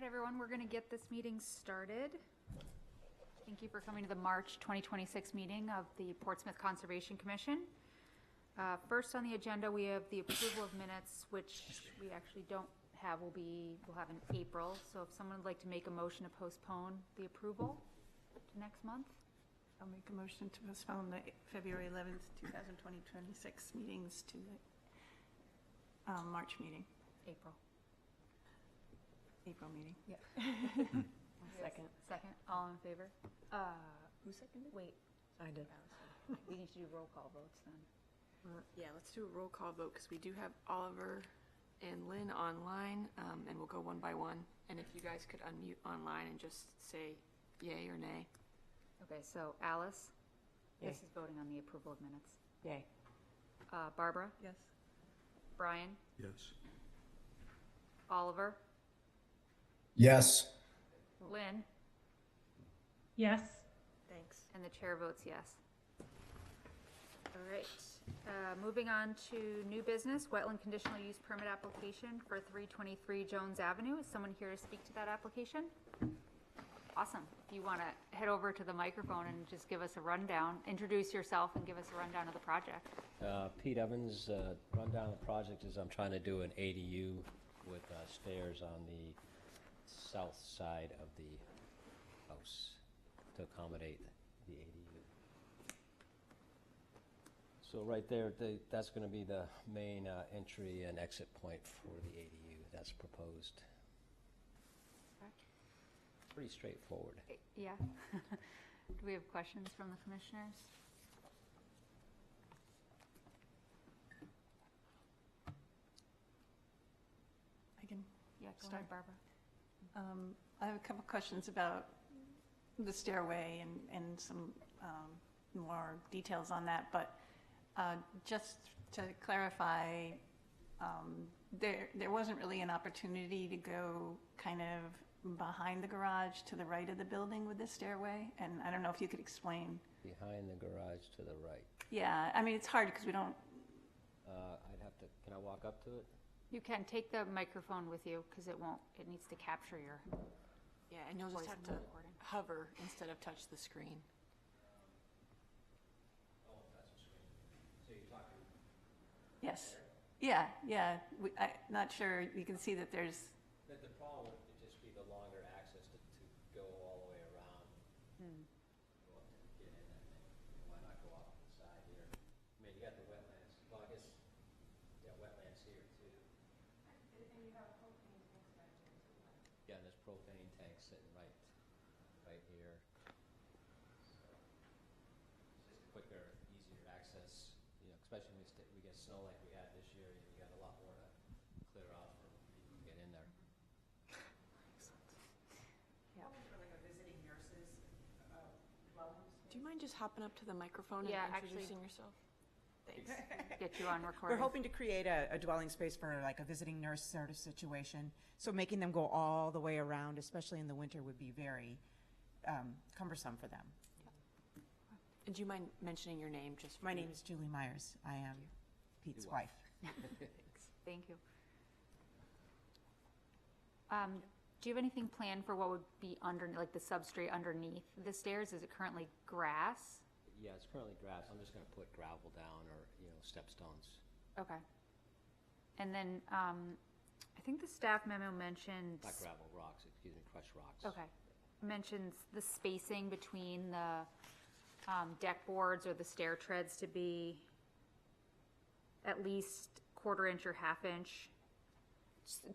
right, everyone, we're going to get this meeting started. Thank you for coming to the March 2026 meeting of the Portsmouth Conservation Commission. First on the agenda, we have the approval of minutes, which we actually don't have. We'll have in April. So if someone would like to make a motion to postpone the approval to next month. I'll make a motion to postpone the February 11th, 2026 meetings to the March meeting. April meeting. Yeah. Second. Second. All in favor? Who seconded? Wait. I did. We need to do roll call votes then. Yeah, let's do a roll call vote because we do have Oliver and Lynn online, and we'll go one by one. And if you guys could unmute online and just say yay or nay. Okay, so Alice, Yay. this is voting on the approval of minutes. Yay. Barbara, Yes. Brian, Yes. Oliver, Yes. Lynn, Yes. Thanks. and the chair votes yes. All right, moving on to new business, wetland conditional use permit application for 323 Jones Avenue. Is someone here to speak to that application? Awesome. If you want to head over to the microphone and just give us a rundown, introduce yourself and give us a rundown of the project. Pete Evans, rundown of the project is I'm trying to do an ADU with stairs on the south side of the house to accommodate the ADU. So right there, that's going to be the main entry and exit point for the ADU that's proposed. Pretty straightforward. Yeah. Do we have questions from the commissioners? I can Yeah, go Start. ahead, Barbara. I have a couple questions about the stairway and some more details on that, but just to clarify, there wasn't really an opportunity to go kind of behind the garage to the right of the building with this stairway, and I don't know if you could explain. Behind the garage to the right. Yeah, I mean, it's hard because we don't, I'd have to, can I walk up to it? You can take the microphone with you because it needs to capture your Yeah, and you'll voice just have in to the recording. hover instead of touch the screen. So you're talking yes. Yeah, I'm not sure, you can see that there's, The problem would just be the longer access to go all the way around, go up to get in that thing. Why not go off to the side here? I mean, you got the wetlands, well, I guess, yeah, wetlands here too. And you have a propane tank back there too. Yeah, and there's propane tanks sitting right here. So, it's just quicker, easier access, especially when we get snow like we had this year, you got a lot more to clear off for people to get in there. Do you mind just hopping up to the microphone Yeah, and actually- introducing yourself? Thanks. Get you on recording. We're hoping to create a dwelling space for like a visiting nurse sort of situation. So making them go all the way around, especially in the winter, would be very cumbersome for them. And do you mind mentioning your name just for My me? name is Julie Myers. I am Pete's Your wife. Thank you. Do you have anything planned for what would be like the substrate underneath the stairs? Is it currently grass? Yeah, it's currently grass. I'm just gonna put gravel down or, step stones. Okay. And then, I think the staff memo mentioned. Not gravel, rocks, excuse me, crushed rocks. Okay. Mentions the spacing between the deck boards or the stair treads to be at least 1/4 inch or 1/2 inch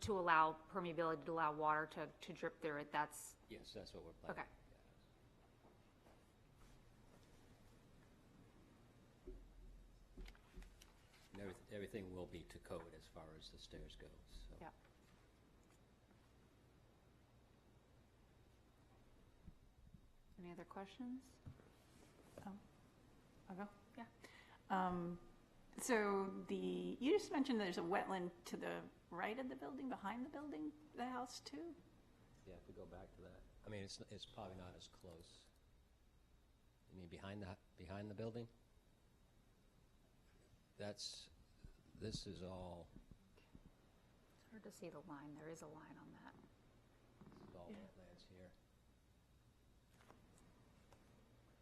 to allow permeability, to allow water to drip through it. That's, Yes, that's what we're planning. Okay. And everything will be to code as far as the stairs go, so. yeah. Any other questions? I'll go? Yeah. So you just mentioned there's a wetland to the right of the building, behind the building, the house too? Yeah, if we go back to that. I mean, it's probably not as close. You mean behind the building? This is all, It's hard to see the line. There is a line on that. all wetlands here.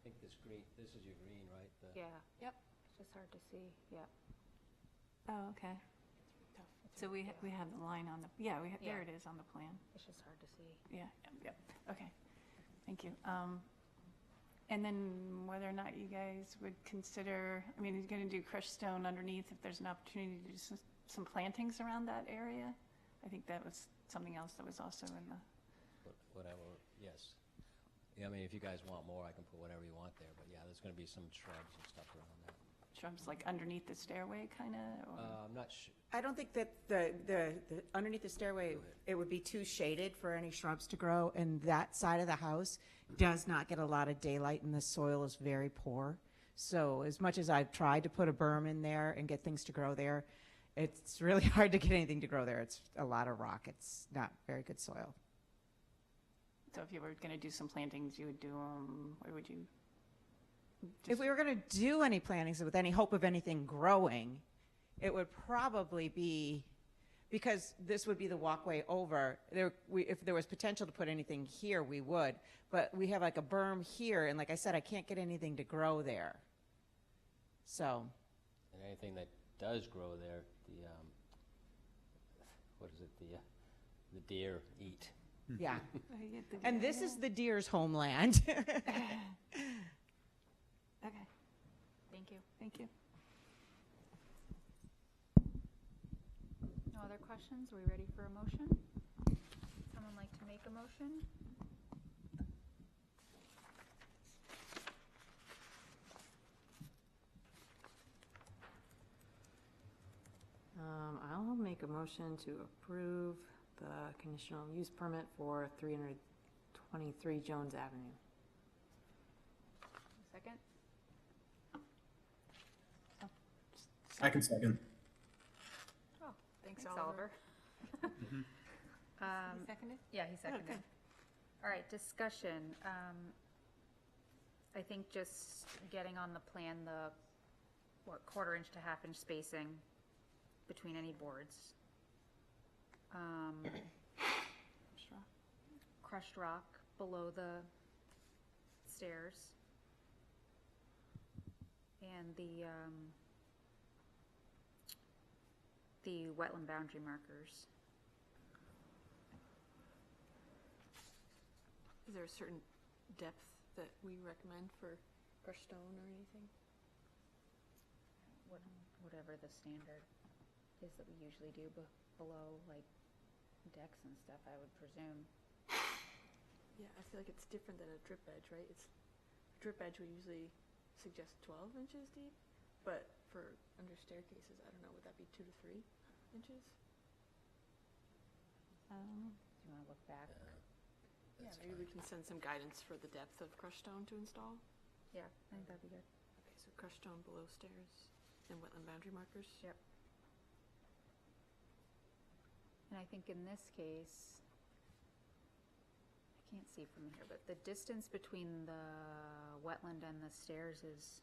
I think this is your green, right? Yeah. Yep. It's just hard to see, yeah. Oh, okay. So we have the line on the, yeah, there Yeah. it is on the plan. It's just hard to see. Yeah, yep, okay. Thank you. And then whether or not you guys would consider, I mean, you're going to do crushed stone underneath, if there's an opportunity to do some plantings around that area? I think that was something else that was also in the, Whatever, yes. Yeah, I mean, if you guys want more, I can put whatever you want there, but yeah, there's gonna be some shrubs and stuff around that. shrubs like underneath the stairway, kind of? I'm not sure, I don't think that the underneath the stairway, it would be too shaded for any shrubs to grow, and that side of the house does not get a lot of daylight, and the soil is very poor. So as much as I've tried to put a berm in there and get things to grow there, it's really hard to get anything to grow there. It's a lot of rock. It's not very good soil. So if you were going to do some plantings, you would do them, where would you? If we were going to do any plantings with any hope of anything growing, it would probably be, because this would be the walkway over, if there was potential to put anything here, we would. But we have like a berm here, and like I said, I can't get anything to grow there. So, and anything that does grow there, what is it, the deer eat. yeah. And this is the deer's homeland. Okay, Thank you. thank you. No other questions? Are we ready for a motion? Someone like to make a motion? I'll make a motion to approve the conditional use permit for 323 Jones Avenue. Second? I can second. Oh, Thanks, Oliver. You seconded? Yeah, he seconded. good. All right, discussion. I think just getting on the plan the, quarter-inch to half-inch spacing between any boards. Crushed rock below the stairs. And the wetland boundary markers. Is there a certain depth that we recommend for crushed stone or anything? Whatever the standard is that we usually do below, like, decks and stuff, I would presume. Yeah, I feel like it's different than a drip edge, right? A drip edge would usually suggest 12 inches deep, but for under staircases, I don't know, would that be 2 to 3 inches? Do you want to look back? Yeah, That's maybe fine. we can send some guidance for the depth of crushed stone to install. Yeah, I think that'd be good. Okay, so crushed stone below stairs and wetland boundary markers. Yep. And I think in this case, I can't see from here, but the distance between the wetland and the stairs is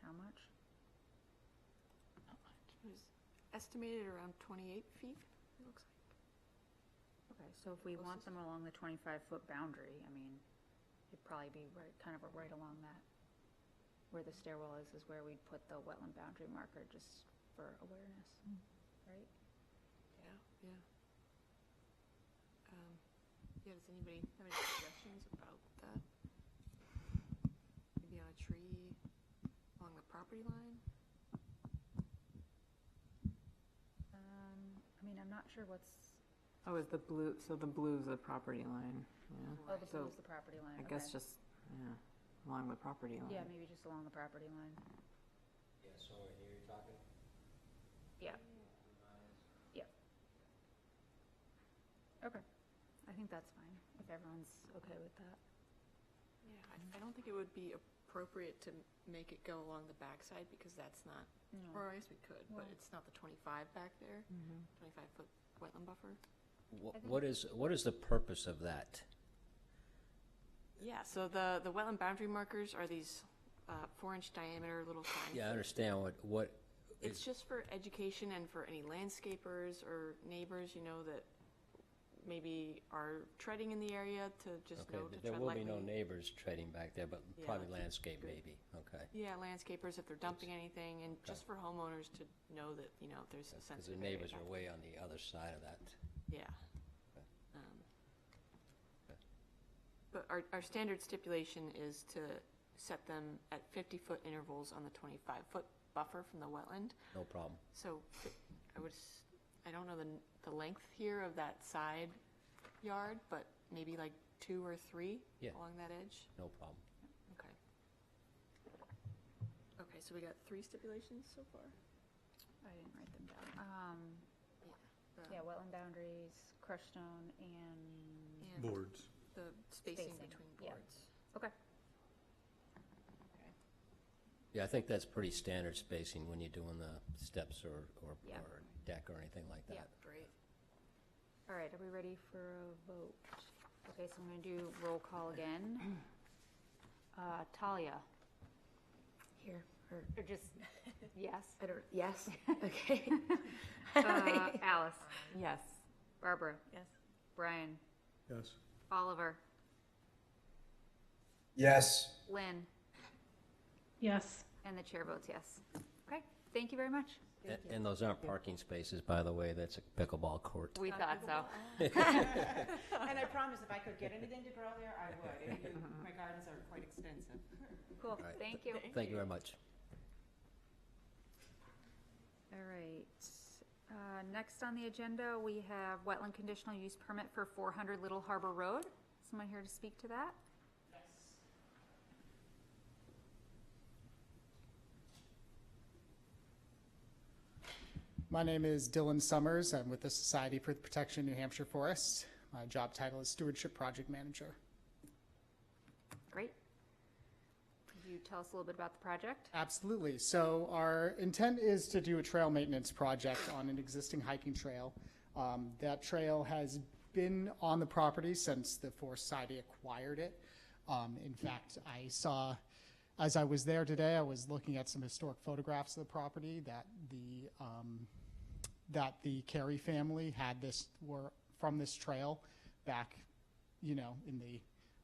how much? It was estimated around 28 feet, it looks like. Okay, so if we want them along the 25-foot boundary, I mean, it'd probably be right, kind of right along that. Where the stairwell is where we'd put the wetland boundary marker, just for awareness, right? Yeah, yeah. Yeah, does anybody have any suggestions about that? Maybe on a tree along the property line? I mean, I'm not sure what's, Oh, is the blue, so the blue's the property line, yeah. oh, the So blue is the property line, I okay. guess just, yeah, along the property line. Yeah, maybe just along the property line. Yeah, so here you're talking? Yeah. Yeah. Okay, I think that's fine, if everyone's okay with that. Yeah, I don't think it would be appropriate to make it go along the backside because that's not, or I guess we could, but Well- it's not the 25 back there, Mhm. 25-foot wetland buffer. What is the purpose of that? Yeah, so the wetland boundary markers are these 4-inch diameter little signs. Yeah, I understand what It's is, just for education and for any landscapers or neighbors, you know, that maybe are treading in the area to just Okay, know to there tread will lightly. be no neighbors trading back there, but Yeah, probably that's landscape good. maybe, okay. Yeah, landscapers, if they're dumping anything, and just for homeowners to know that, you know, there's a Because sensitive the area neighbors are back way on the other side of that. Yeah. But our standard stipulation is to set them at 50-foot intervals on the 25-foot buffer from the wetland. No problem. So I don't know the length here of that side yard, but maybe like 2 or 3 Yeah. along that edge. No problem. Okay. Okay, so we got 3 stipulations so far? I didn't write them down. Yeah, wetland boundaries, crushed stone, and, And Boards. the spacing Spacing, between yeah. boards. okay. Yeah, I think that's pretty standard spacing when you're doing the steps or Yeah. or deck or anything like Yeah. that. Great. All right, are we ready for a vote? Okay, so I'm gonna do roll call again. Talia, Here, or, or just, yes? I don't, yes, okay. Alice, Yes. Barbara, Yes. Brian, Yes. Oliver, Yes. Lynn, Yes. and the chair votes yes. Okay, thank you very much. And those aren't parking spaces, by the way, that's a pickleball court. We thought so. And I promise if I could get anything to grow there, I would. My gardens are quite extensive. Cool, right. thank you. Thank you very much. All right. Next on the agenda, we have wetland conditional use permit for 400 Little Harbor Road. Someone here to speak to that? My name is Dylan Summers. I'm with the Society for the Protection of New Hampshire Forests. My job title is Stewardship Project Manager. Great. Could you tell us a little bit about the project? Absolutely. So our intent is to do a trail maintenance project on an existing hiking trail. That trail has been on the property since the Forest Society acquired it. In fact, I saw, as I was there today, I was looking at some historic photographs of the property that the Carey family were from this trail back, in the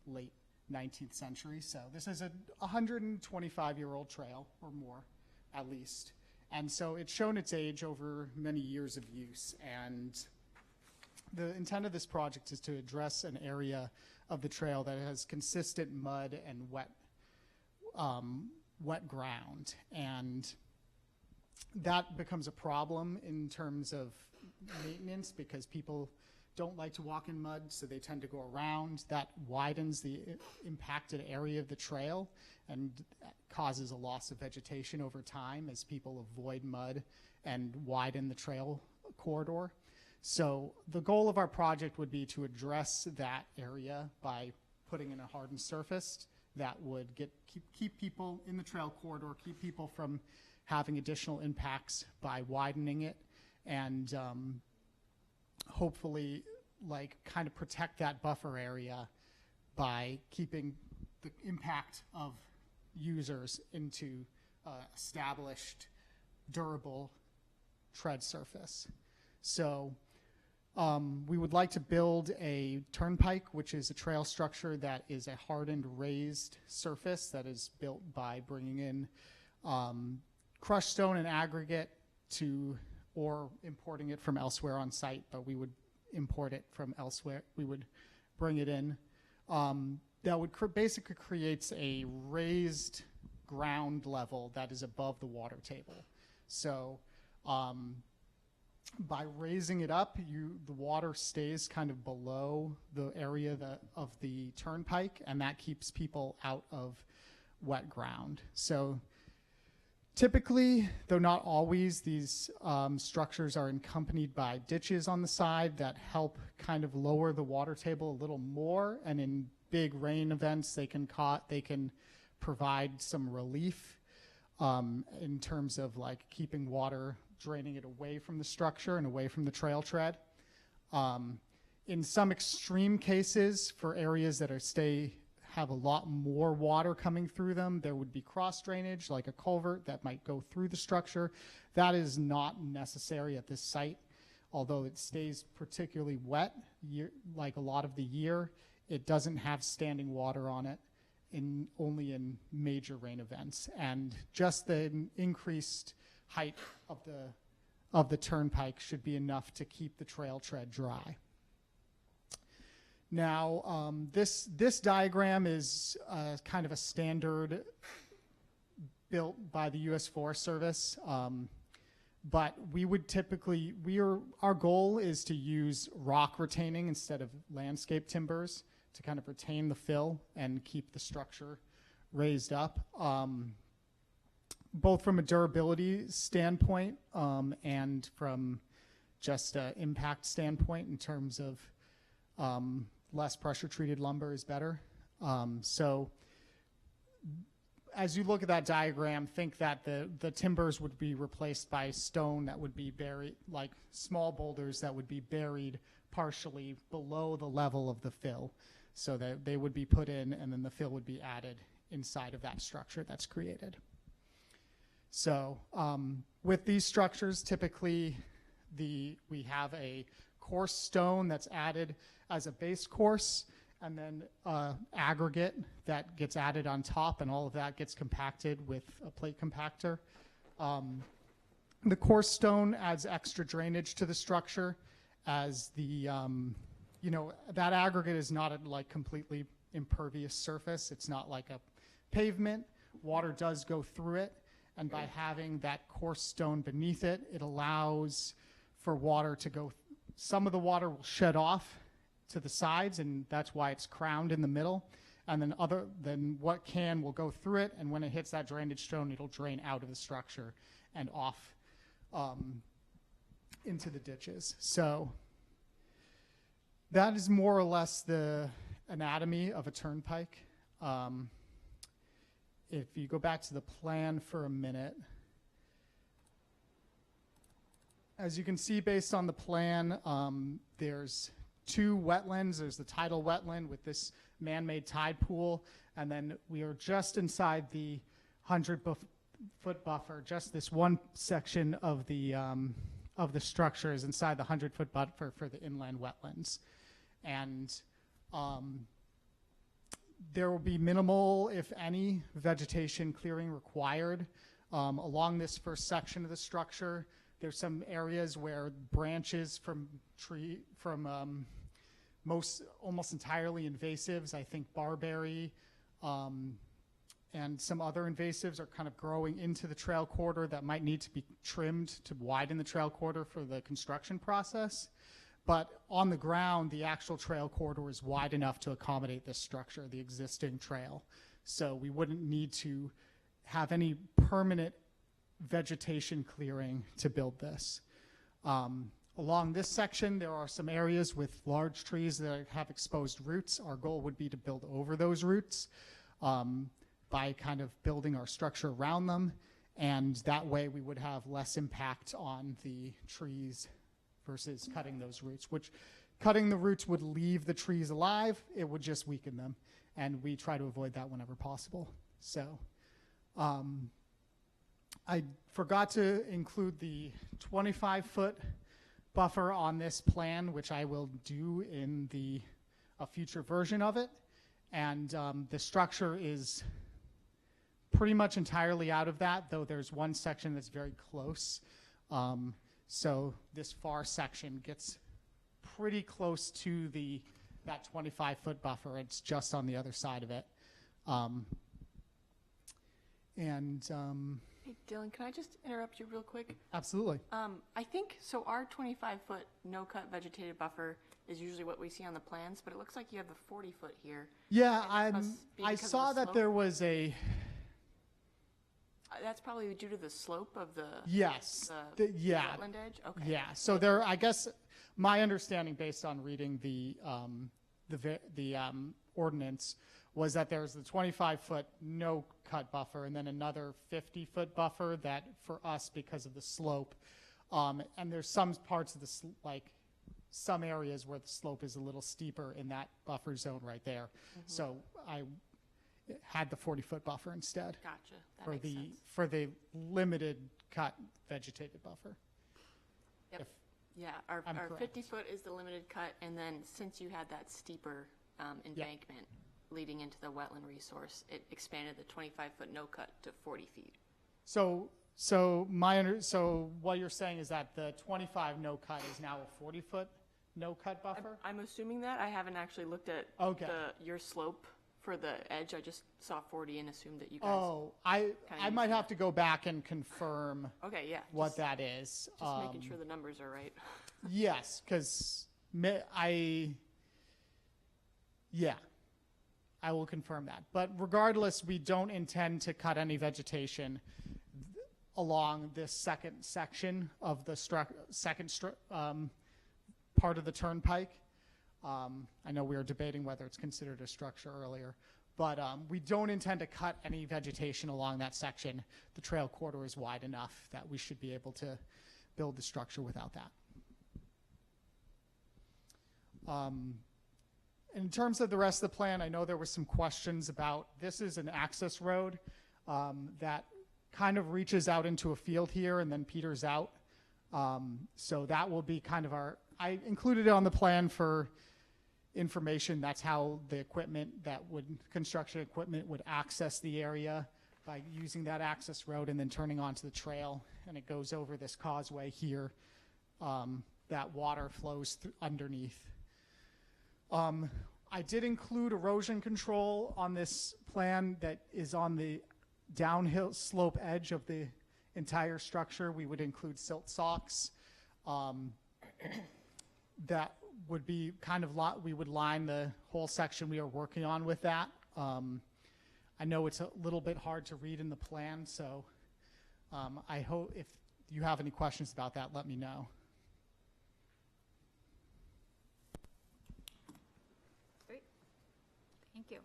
late 19th century. So this is a 125-year-old trail or more, at least. And so it's shown its age over many years of use. And the intent of this project is to address an area of the trail that has consistent mud and wet ground. And that becomes a problem in terms of maintenance because people don't like to walk in mud, so they tend to go around. That widens the impacted area of the trail and causes a loss of vegetation over time as people avoid mud and widen the trail corridor. So the goal of our project would be to address that area by putting in a hardened surface that would keep people in the trail corridor, keep people from having additional impacts by widening it, and hopefully kind of protect that buffer area by keeping the impact of users into established, durable tread surface. So we would like to build a turnpike, which is a trail structure that is a hardened raised surface that is built by bringing in crushed stone and aggregate or importing it from elsewhere on site, but we would import it from elsewhere. We would bring it in. That would basically creates a raised ground level that is above the water table. So by raising it up, the water stays kind of below the area of the turnpike, and that keeps people out of wet ground. So typically, though not always, these structures are accompanied by ditches on the side that help kind of lower the water table a little more, and in big rain events, they can provide some relief in terms of keeping water, draining it away from the structure and away from the trail tread. In some extreme cases, for areas that have a lot more water coming through them, there would be cross drainage, like a culvert that might go through the structure. That is not necessary at this site, although it stays particularly wet like a lot of the year, it doesn't have standing water on it only in major rain events. And just the increased height of the turnpike should be enough to keep the trail tread dry. Now, this diagram is kind of a standard built by the U.S. Forest Service, but we would typically, our goal is to use rock retaining instead of landscape timbers to kind of retain the fill and keep the structure raised up, both from a durability standpoint and from just an impact standpoint in terms of less pressure treated lumber is better. So as you look at that diagram, think that the timbers would be replaced by stone that would be buried, like small boulders that would be buried partially below the level of the fill, so that they would be put in and then the fill would be added inside of that structure that's created. So with these structures, typically we have a coarse stone that's added as a base course, and then aggregate that gets added on top, and all of that gets compacted with a plate compactor. The coarse stone adds extra drainage to the structure, as the that aggregate is not a like completely impervious surface. It's not like a pavement. Water does go through it, and by having that coarse stone beneath it, it allows for water to go. Some of the water will shed off to the sides, and that's why it's crowned in the middle. And then what can will go through it, and when it hits that drainage stone, it'll drain out of the structure and off into the ditches. So that is more or less the anatomy of a turnpike. If you go back to the plan for a minute, as you can see based on the plan, there's two wetlands. There's the tidal wetland with this man-made tide pool, and then we are just inside the 100-foot buffer. Just this one section of the structure is inside the 100-foot buffer for the inland wetlands. And there will be minimal, if any, vegetation clearing required along this first section of the structure. There's some areas where branches from almost entirely invasives, I think barberry and some other invasives are kind of growing into the trail corridor that might need to be trimmed to widen the trail corridor for the construction process. But on the ground, the actual trail corridor is wide enough to accommodate this structure, the existing trail. So we wouldn't need to have any permanent vegetation clearing to build this. Along this section, there are some areas with large trees that have exposed roots. Our goal would be to build over those roots by kind of building our structure around them. And that way we would have less impact on the trees versus cutting those roots, which cutting the roots would leave the trees alive. It would just weaken them. And we try to avoid that whenever possible. So I forgot to include the 25-foot buffer on this plan, which I will do in a future version of it. And the structure is pretty much entirely out of that, though there's one section that's very close. So this far section gets pretty close to that 25-foot buffer. It's just on the other side of it. Hey, Dylan, can I just interrupt you real quick? Absolutely. I think, so our 25-foot no-cut vegetated buffer is usually what we see on the plans, but it looks like you have the 40-foot here. Yeah, I saw that there was a... That's probably due to the slope of the Yes. the yeah. wetland edge? Okay. Yeah. So there, I guess, my understanding based on reading the ordinance was that there's the 25-foot no-cut buffer and then another 50-foot buffer that for us because of the slope. And there's some parts of some areas where the slope is a little steeper in that buffer zone right there. Mm-hmm. So I had the 40-foot buffer instead. Gotcha. That makes sense. For the limited cut vegetated buffer. Yep. Yeah, I'm our correct. 50-foot is the limited cut, and then since you had that steeper embankment leading into the wetland resource, it expanded the 25-foot no cut to 40 feet. So what you're saying is that the 25 no cut is now a 40-foot no cut buffer? I'm assuming that. I haven't actually looked at Okay. your slope for the edge. I just saw 40 and assumed that you guys. Oh, I kinda might use have to go back and confirm Okay, yeah. what just, that is. Just making sure the numbers are right. Yes, because I will confirm that. But regardless, we don't intend to cut any vegetation along this second section of the part of the turnpike. I know we were debating whether it's considered a structure earlier, but we don't intend to cut any vegetation along that section. The trail corridor is wide enough that we should be able to build the structure without that. In terms of the rest of the plan, I know there were some questions about, this is an access road that kind of reaches out into a field here and then peters out. So that will be kind of I included it on the plan for information. That's how the construction equipment would access the area, by using that access road and then turning onto the trail. And it goes over this causeway here. That water flows underneath. I did include erosion control on this plan that is on the downhill slope edge of the entire structure. We would include silt socks. That would be kind of we would line the whole section we are working on with that. I know it's a little bit hard to read in the plan, so I hope if you have any questions about that, let me know. Great. Thank you.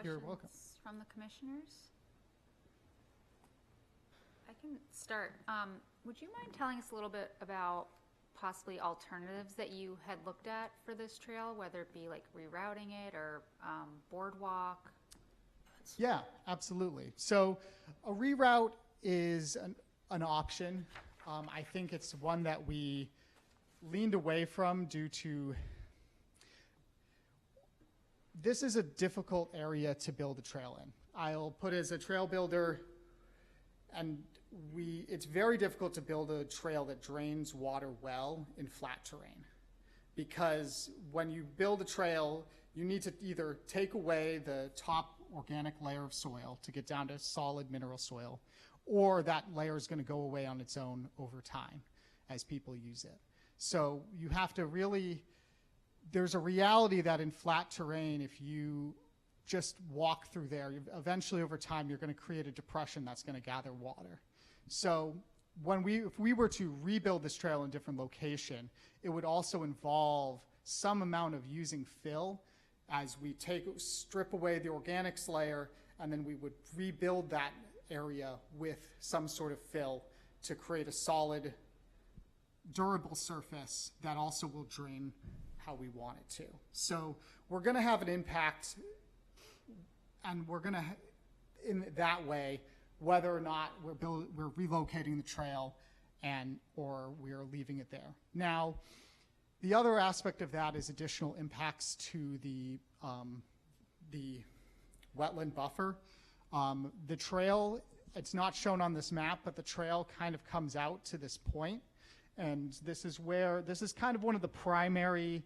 You're welcome. Questions from the commissioners? I can start. Would you mind telling us a little bit about possibly alternatives that you had looked at for this trail, whether it be like rerouting it or boardwalk? Yeah, absolutely. So a reroute is an option. I think it's one that we leaned away from due to this is a difficult area to build a trail in. I'll put it as a trail builder, and it's very difficult to build a trail that drains water well in flat terrain, because when you build a trail, you need to either take away the top organic layer of soil to get down to solid mineral soil, or that layer is going to go away on its own over time as people use it. So you have to really, there's a reality that in flat terrain, if you just walk through there, eventually over time, you're going to create a depression that's going to gather water. So if we were to rebuild this trail in a different location, it would also involve some amount of using fill as we strip away the organics layer, and then we would rebuild that area with some sort of fill to create a solid, durable surface that also will drain how we want it to. So we're going to have an impact, and we're going to, in that way, whether or not we're relocating the trail or we're leaving it there. Now, the other aspect of that is additional impacts to the wetland buffer. The trail, it's not shown on this map, but the trail kind of comes out to this point, and this is kind of one of the primary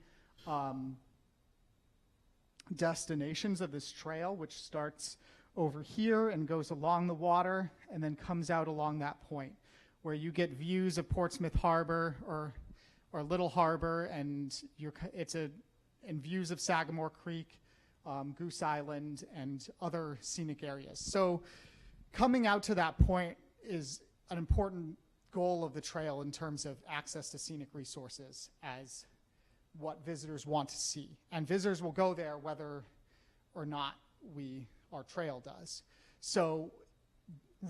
destinations of this trail, which starts over here and goes along the water and then comes out along that point where you get views of Portsmouth Harbor or Little Harbor, and views of Sagamore Creek, Goose Island, and other scenic areas. So coming out to that point is an important goal of the trail in terms of access to scenic resources as what visitors want to see. And visitors will go there whether or not our trail does. So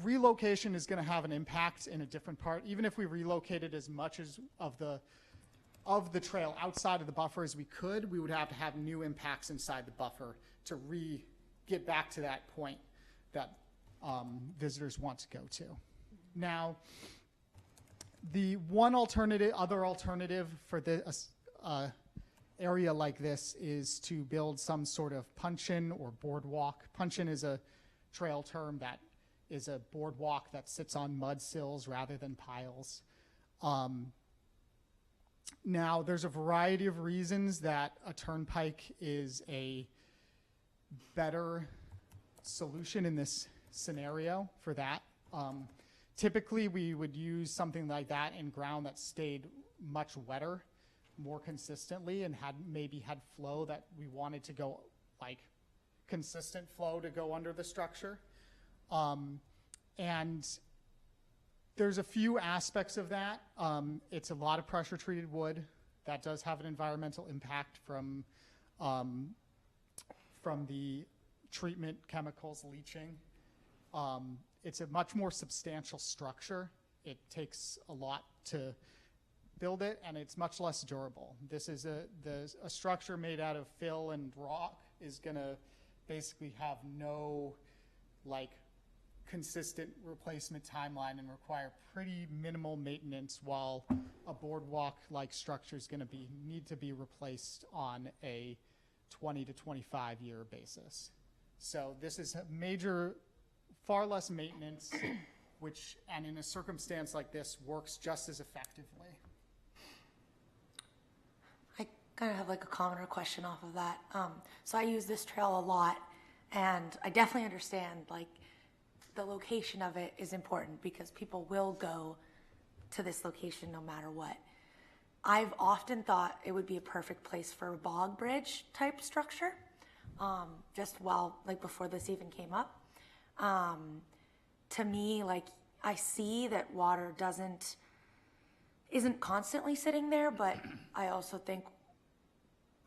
relocation is going to have an impact in a different part. Even if we relocated as much of the trail outside of the buffer as we could, we would have to have new impacts inside the buffer to get back to that point that visitors want to go to. Now, The other alternative for this area like this is to build some sort of puncheon or boardwalk. Puncheon is a trail term that is a boardwalk that sits on mud sills rather than piles. Now, there's a variety of reasons that a turnpike is a better solution in this scenario for that. Typically, we would use something like that in ground that stayed much wetter more consistently and maybe had flow that we wanted to go, like consistent flow to go under the structure. And there's a few aspects of that. It's a lot of pressure treated wood. That does have an environmental impact from the treatment chemicals leaching. It's a much more substantial structure. It takes a lot to build it, and it's much less durable. This is a structure made out of fill and rock is gonna basically have no like consistent replacement timeline and require pretty minimal maintenance, while a boardwalk-like structure is gonna need to be replaced on a 20 to 25 year basis. So this is a major, far less maintenance, and in a circumstance like this, works just as effectively. I kind of have like a comment or question off of that. So I use this trail a lot, and I definitely understand like the location of it is important because people will go to this location no matter what. I've often thought it would be a perfect place for a bog bridge type structure, like before this even came up. To me, like I see that water isn't constantly sitting there, but I also think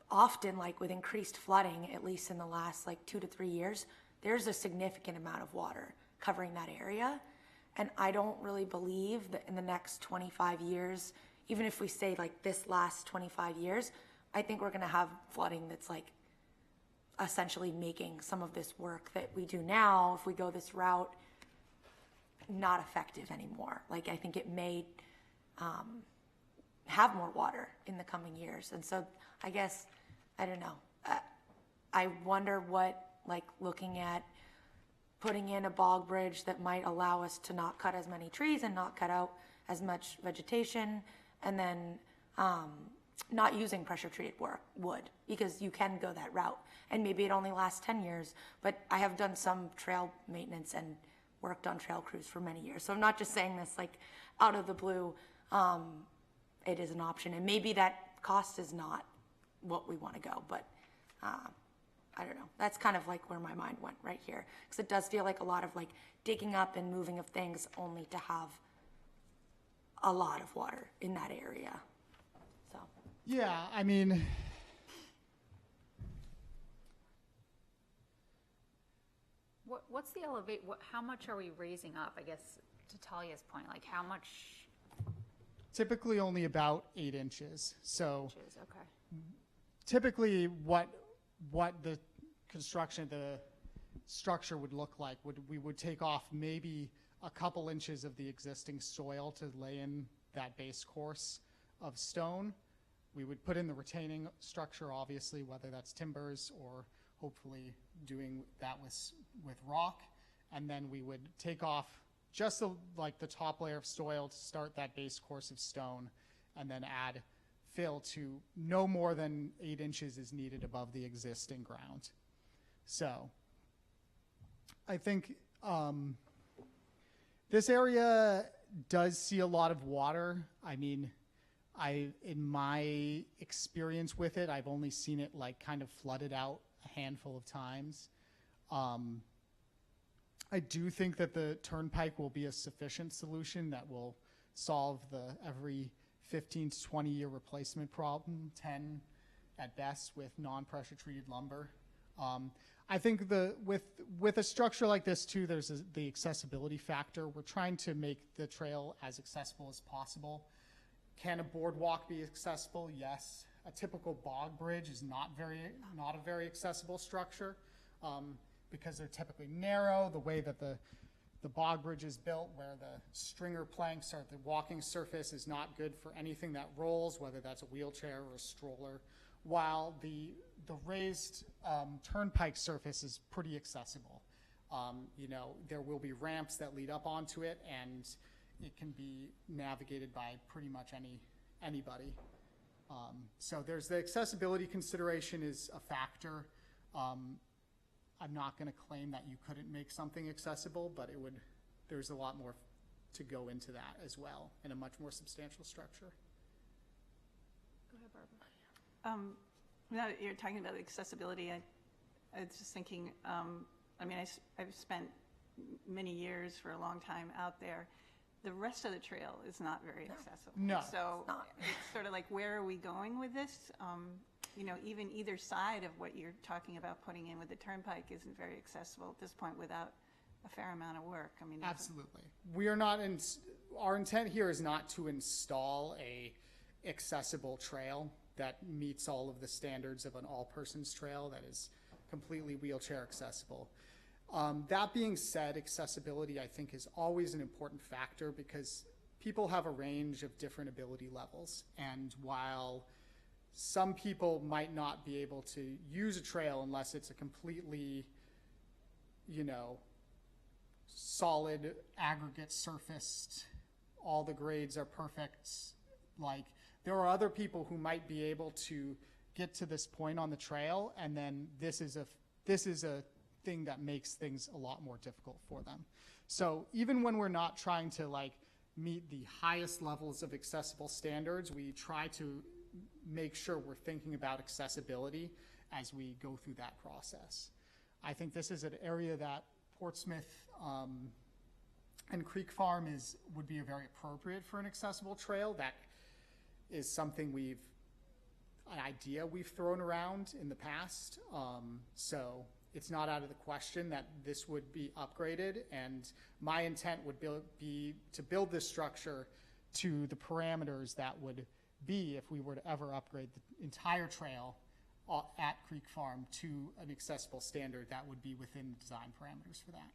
often, like with increased flooding, at least in the last like 2 to 3 years, there's a significant amount of water covering that area. And I don't really believe that in the next 25 years, even if we say like this last 25 years, I think we're gonna have flooding that's like essentially making some of this work that we do now, if we go this route, not effective anymore. Like I think it may have more water in the coming years. And so I guess, I don't know, I wonder what, like looking at putting in a bog bridge that might allow us to not cut as many trees and not cut out as much vegetation, and then not using pressure treated wood, because you can go that route. And maybe it only lasts 10 years, but I have done some trail maintenance and worked on trail crews for many years. So I'm not just saying this like out of the blue. It is an option, and maybe that cost is not what we want to go, but I don't know. That's kind of like where my mind went right here, because it does feel like a lot of like digging up and moving of things only to have a lot of water in that area. So yeah, I mean, what's the how much are we raising up, I guess, to Talia's point? Like how much? Typically only about 8 inches. So Okay. typically what the construction, the structure would look like, we would take off maybe a couple inches of the existing soil to lay in that base course of stone. We would put in the retaining structure, obviously, whether that's timbers or hopefully doing that with rock. And then we would take off just the top layer of soil to start that base course of stone, and then add fill to no more than 8 inches is needed above the existing ground. So I think this area does see a lot of water. I mean, in my experience with it, I've only seen it like kind of flooded out a handful of times. I do think that the turnpike will be a sufficient solution that will solve the every 15 to 20 year replacement problem, 10 at best, with non-pressure treated lumber. I think with a structure like this too, there's the accessibility factor. We're trying to make the trail as accessible as possible. Can a boardwalk be accessible? Yes. A typical bog bridge is not a very accessible structure, because they're typically narrow. The way that the bog bridge is built where the stringer planks are, the walking surface is not good for anything that rolls, whether that's a wheelchair or a stroller, while the raised turnpike surface is pretty accessible. You know, there will be ramps that lead up onto it, and it can be navigated by pretty much anybody. So there's the accessibility consideration is a factor. I'm not going to claim that you couldn't make something accessible, but there's a lot more to go into that as well, in a much more substantial structure. Go ahead, Barbara. Now that you're talking about accessibility, I was just thinking, I mean, I've spent many years for a long time out there. The rest of the trail is not very accessible. No. So it's sort of like, where are we going with this? You know, even either side of what you're talking about putting in with the turnpike isn't very accessible at this point without a fair amount of work. I mean, Absolutely. We are not our intent here is not to install a accessible trail that meets all of the standards of an all-persons trail that is completely wheelchair accessible. That being said, accessibility, I think, is always an important factor because people have a range of different ability levels. And while some people might not be able to use a trail unless it's a completely, you know, solid aggregate surfaced, all the grades are perfect, like, there are other people who might be able to get to this point on the trail, and then this is a thing that makes things a lot more difficult for them. So even when we're not trying to like meet the highest levels of accessible standards, we try to make sure we're thinking about accessibility as we go through that process. I think this is an area that Portsmouth and Creek Farm would be very appropriate for an accessible trail. That is something an idea we've thrown around in the past. So it's not out of the question that this would be upgraded, and my intent would be to build this structure to the parameters that would be if we were to ever upgrade the entire trail at Creek Farm to an accessible standard that would be within the design parameters for that.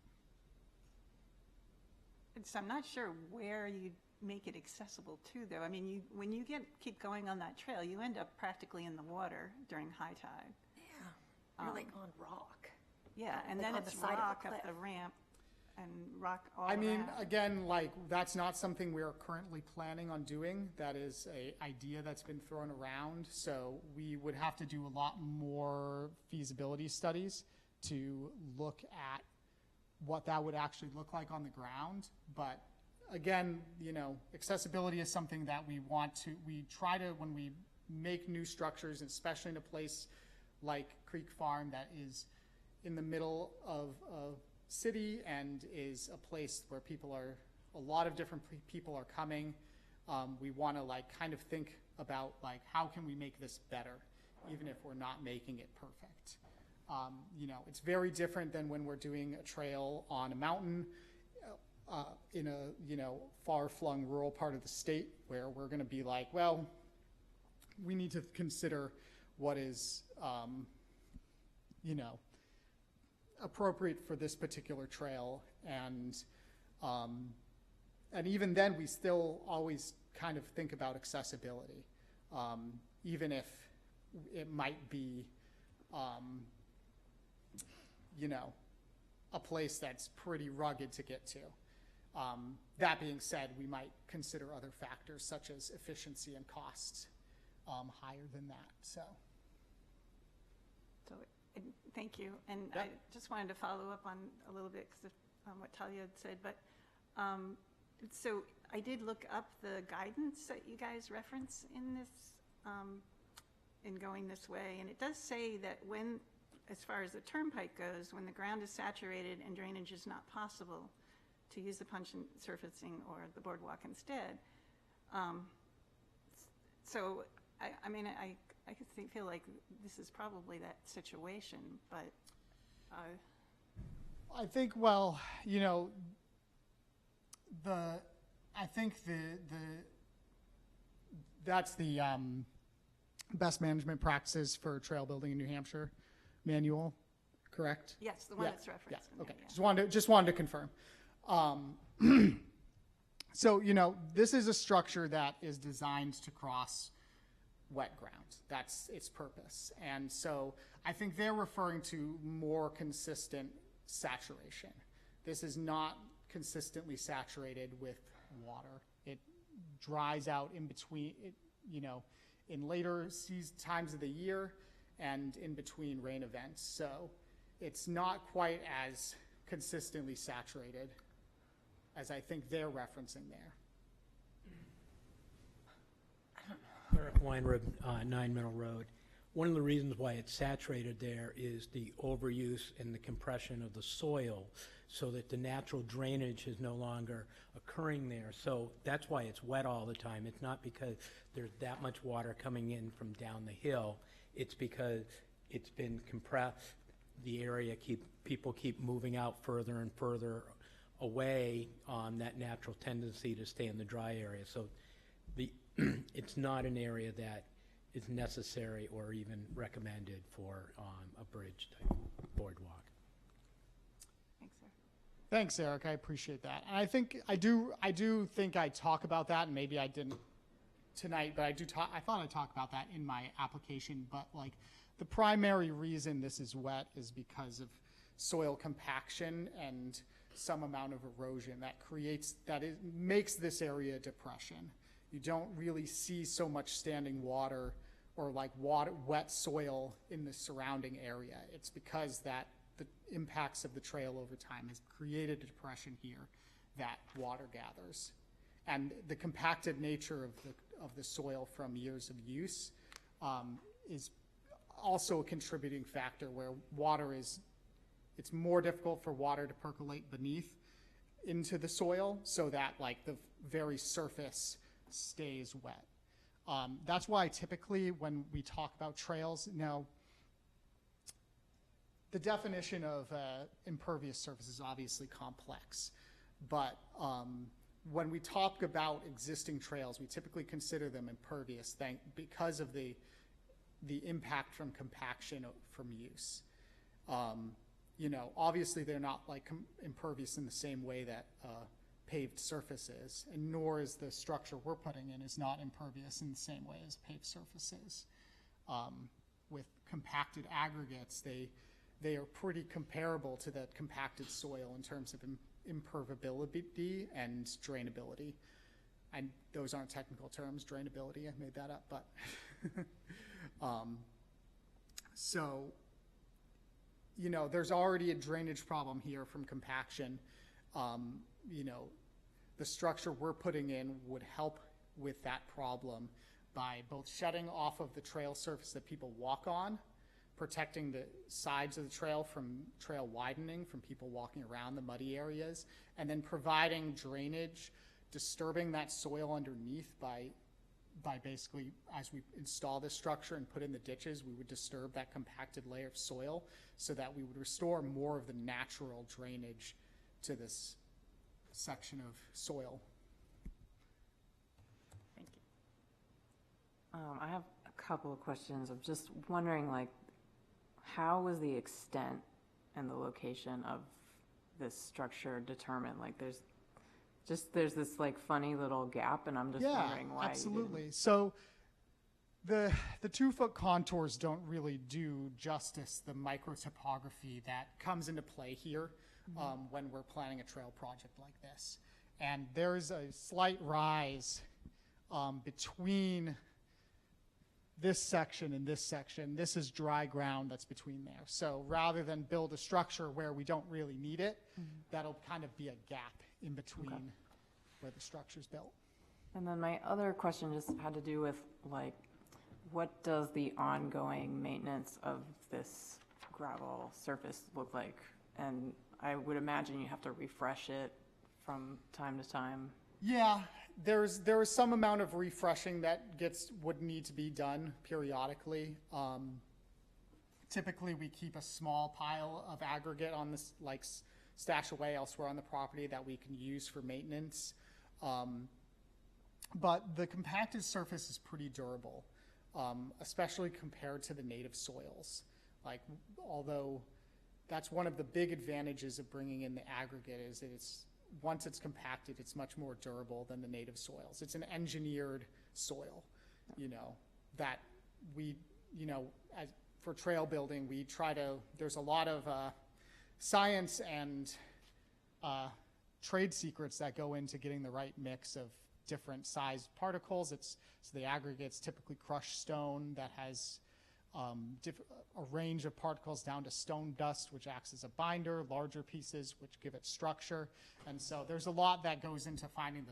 So I'm not sure where you make it accessible to, though. I mean, when you keep going on that trail, you end up practically in the water during high tide. Yeah, you're like on rock. Yeah, and Like then on the it's side of a rock up cliff. the ramp and rock all I mean, around. again, like, that's not something we're currently planning on doing. That is an idea that's been thrown around. So we would have to do a lot more feasibility studies to look at what that would actually look like on the ground. But again, you know, accessibility is something that we try to, when we make new structures, especially in a place like Creek Farm that is in the middle of a city and is a place where a lot of different people are coming. We want to like kind of think about like, how can we make this better, even if we're not making it perfect. You know, it's very different than when we're doing a trail on a mountain in a, you know, far-flung rural part of the state where we're going to be like, well, we need to consider what is, you know, appropriate for this particular trail. And even then, we still always kind of think about accessibility, even if it might be, you know, a place that's pretty rugged to get to. That being said, we might consider other factors such as efficiency and costs higher than that. So Thank you. And Yep. I just wanted to follow up on a little bit because of what Talia had said. But so I did look up the guidance that you guys reference in this, in going this way. And it does say that when, as far as the turnpike goes, when the ground is saturated and drainage is not possible, to use the punch and surfacing or the boardwalk instead. So, I mean, I feel like this is probably that situation, but I think, well, you know, I think that's the best management practices for trail building in New Hampshire manual, correct? yes, the one Yeah, that's referenced. Yeah, in okay. there, yeah. Just wanted to confirm. So, this is a structure that is designed to cross wet ground. That's its purpose. And so I think they're referring to more consistent saturation. This is not consistently saturated with water. It dries out in between, in later times of the year and in between rain events. So it's not quite as consistently saturated as I think they're referencing there. Eric Weinrib, 9 Middle Road. One of the reasons why it's saturated there is the overuse and the compression of the soil so that the natural drainage is no longer occurring there. So that's why it's wet all the time. It's not because there's that much water coming in from down the hill. It's because it's been compressed. The area people keep moving out further and further away on that natural tendency to stay in the dry area. So it's not an area that is necessary or even recommended for a bridge type boardwalk. Thanks, sir. Thanks, Eric. I appreciate that. And I think I do think I talk about that, and maybe I didn't tonight, but I thought I talked about that in my application. But like the primary reason this is wet is because of soil compaction and some amount of erosion that makes this area a depression. You don't really see so much standing water or like wet soil in the surrounding area. It's because that the impacts of the trail over time has created a depression here that water gathers. And the compacted nature of the soil from years of use is also a contributing factor where it's more difficult for water to percolate beneath into the soil so that like the very surface stays wet. That's why typically when we talk about trails, now the definition of impervious surface is obviously complex, but when we talk about existing trails, we typically consider them impervious because of the impact from compaction from use. Obviously they're not like impervious in the same way that paved surface is, and nor is the structure we're putting in is not impervious in the same way as paved surface is. With compacted aggregates, they are pretty comparable to the compacted soil in terms of impermeability and drainability. And those aren't technical terms, drainability, I made that up, but there's already a drainage problem here from compaction. The structure we're putting in would help with that problem by both shutting off of the trail surface that people walk on, protecting the sides of the trail from trail widening from people walking around the muddy areas, and then providing drainage, disturbing that soil underneath by basically, as we install this structure and put in the ditches, we would disturb that compacted layer of soil so that we would restore more of the natural drainage to this section of soil. Thank you. I have a couple of questions. I'm just wondering, like, how was the extent and the location of this structure determined? Like, there's this like funny little gap, and I'm just wondering why. Absolutely. So the 2-foot contours don't really do justice the microtopography that comes into play here when we're planning a trail project like this. And there's a slight rise between this section and this section. This is dry ground that's between there. So rather than build a structure where we don't really need it, that'll kind of be a gap in between where the structure's built. And then my other question just had to do with, like, what does the ongoing maintenance of this gravel surface look like? And I would imagine you have to refresh it from time to time. Yeah, there is some amount of refreshing that would need to be done periodically. Typically, we keep a small pile of aggregate on this, like stash away elsewhere on the property that we can use for maintenance. But the compacted surface is pretty durable, especially compared to the native soils. Like, although that's one of the big advantages of bringing in the aggregate is that it's once it's compacted, it's much more durable than the native soils. It's an engineered soil, that we, for trail building, we try to, there's a lot of science and trade secrets that go into getting the right mix of different sized particles. So the aggregate's typically crushed stone that has a range of particles down to stone dust, which acts as a binder, larger pieces, which give it structure. And so there's a lot that goes into finding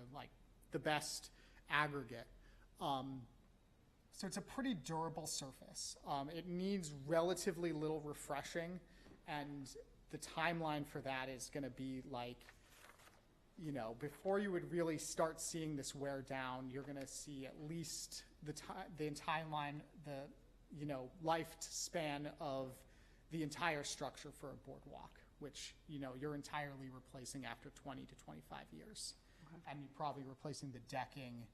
the best aggregate. So it's a pretty durable surface. It needs relatively little refreshing, and the timeline for that is going to be before you would really start seeing this wear down, you're going to see at least the entire line, lifespan of the entire structure for a boardwalk, which, you're entirely replacing after 20 to 25 years. Okay. And you're probably replacing the decking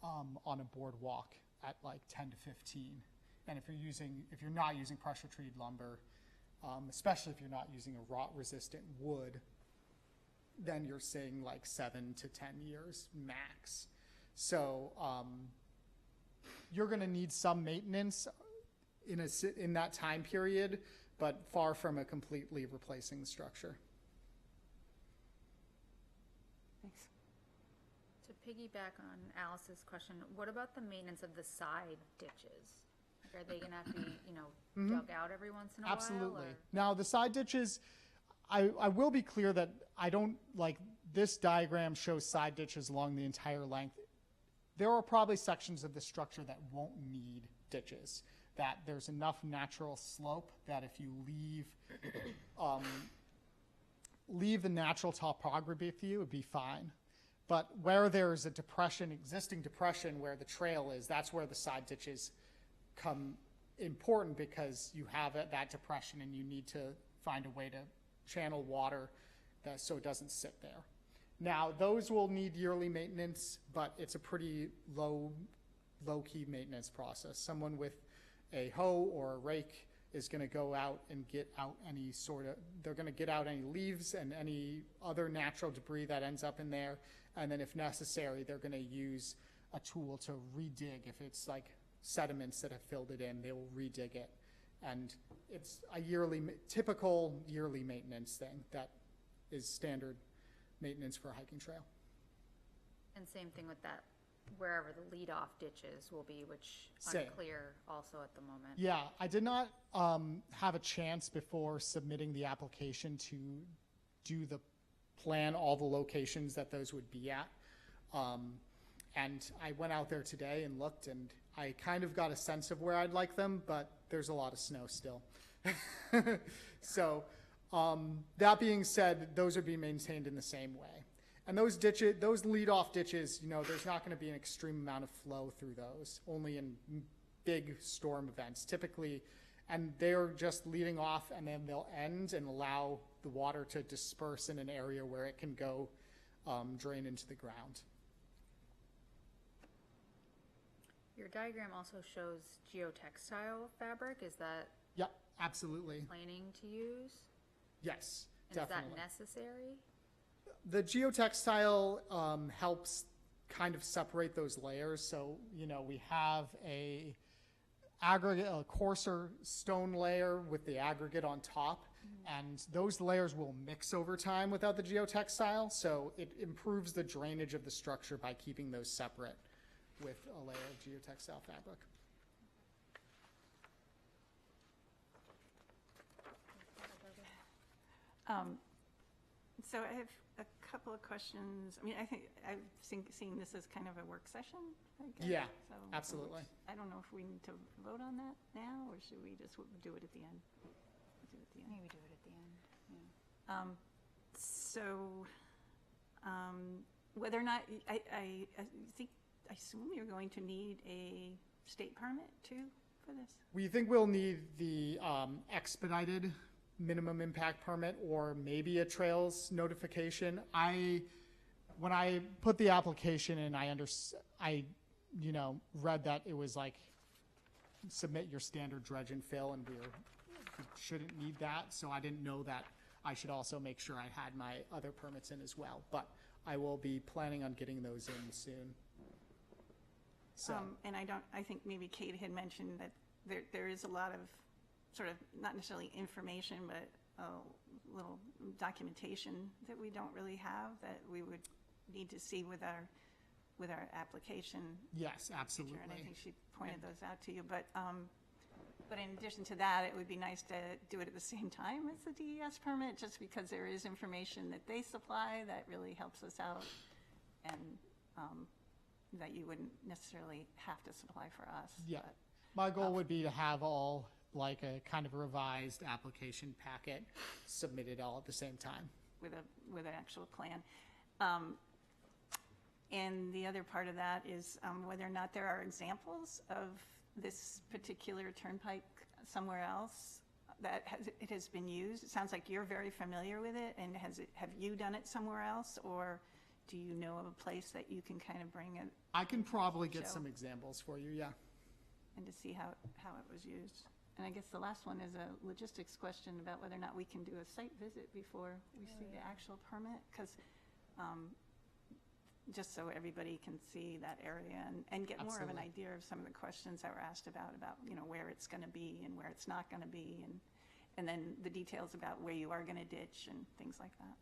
on a boardwalk at 10 to 15. And if you're not using pressure treated lumber, especially if you're not using a rot resistant wood, then you're seeing 7 to 10 years max. So you're going to need some maintenance in that time period, but far from a completely replacing the structure. Thanks. To piggyback on Alice's question, what about the maintenance of the side ditches? Are they going to have to be, dug out every once in a while? Absolutely. Now, the side ditches, I will be clear that I don't, this diagram shows side ditches along the entire length. There are probably sections of the structure that won't need ditches, that there's enough natural slope that if you leave the natural topography for you, it would be fine. But where there's a depression, existing depression where the trail is, that's where the side ditches come important, because you have that depression and you need to find a way to channel water so it doesn't sit there. Now, those will need yearly maintenance, but it's a pretty low-key maintenance process. Someone with a hoe or a rake is going to go out and get out they're going to get out any leaves and any other natural debris that ends up in there. And then if necessary, they're going to use a tool to redig. If it's sediments that have filled it in, they will redig it. And it's a typical yearly maintenance thing that is standard maintenance for a hiking trail. And same thing with that, wherever the lead-off ditches will be, which Same. Unclear also at the moment. Yeah, I did not have a chance before submitting the application to do the plan, all the locations that those would be at. And I went out there today and looked, and I kind of got a sense of where I'd like them, but there's a lot of snow still. So that being said, those would be maintained in the same way. And those lead-off ditches, there's not going to be an extreme amount of flow through those, only in big storm events, typically. And they're just leading off, and then they'll end and allow the water to disperse in an area where it can go drain into the ground. Your diagram also shows geotextile fabric. Is that Yep, absolutely. planning to use? Yes, And definitely. is that necessary? The geotextile helps kind of separate those layers. So, we have a coarser stone layer with the aggregate on top, and those layers will mix over time without the geotextile. So it improves the drainage of the structure by keeping those separate with a layer of geotextile fabric. So I have a couple of questions. I mean, I think I've seen this as kind of a work session, I guess. Yeah, So absolutely. I don't know if we need to vote on that now, or should we just do it at the end? We'll do it at the end. Maybe do it at the end. Whether or not, I assume you're going to need a state permit too for this? We think we'll need the expedited minimum impact permit or maybe a trails notification. When I put the application in, I read that it was submit your standard dredge and fill, and we shouldn't need that. So I didn't know that I should also make sure I had my other permits in as well. But I will be planning on getting those in soon. So, And I think maybe Kate had mentioned that there is a lot of sort of, not necessarily information, but a little documentation that we don't really have that we would need to see with our application. yes, absolutely. And I think she pointed those out to you, but in addition to that, it would be nice to do it at the same time as the DES permit, just because there is information that they supply that really helps us out, and that you wouldn't necessarily have to supply for us. Yeah. but My goal would be to have all, like a kind of revised application packet submitted all at the same time. with an actual plan. And the other part of that is whether or not there are examples of this particular turnpike somewhere else that it has been used. It sounds like you're very familiar with it, and have you done it somewhere else, or do you know of a place that you can kind of bring it I can probably get Show. some examples for you, yeah. and to see how it was used? And I guess the last one is a logistics question about whether or not we can do a site visit before we see the actual permit, because just so everybody can see that area and get more of an Absolutely. idea of some of the questions that were asked about, where it's going to be and where it's not going to be, and then the details about where you are going to ditch and things like that.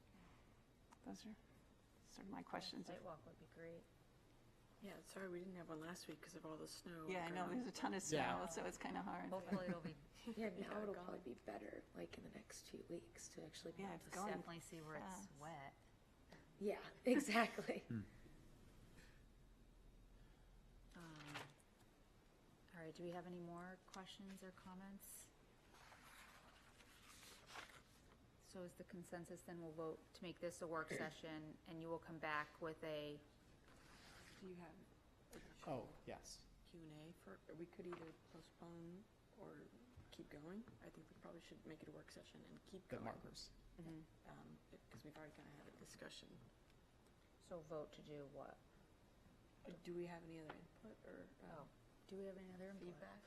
Those are sort of my questions. Sidewalk would be great. Yeah, sorry we didn't have one last week because of all the snow. Yeah, I know, there's a ton of Yeah. snow, so it's kind of hard. Hopefully it'll be, Yeah, Yeah, now it'll gone. probably be better, like in the next 2 weeks, to actually be Yeah, able it's to going definitely see where it's fast. wet. Yeah, exactly. All right, do we have any more questions or comments? So is the consensus then we'll vote to make this a work session, and you will come back with a, Do you have Oh, yes. Q&A for, we could either postpone or keep going? I think we probably should make it a work session and keep The going. markers. Because we've already kind of had a discussion. so vote to do what? Do we have any other input or? Oh, do we have any other input? Feedback?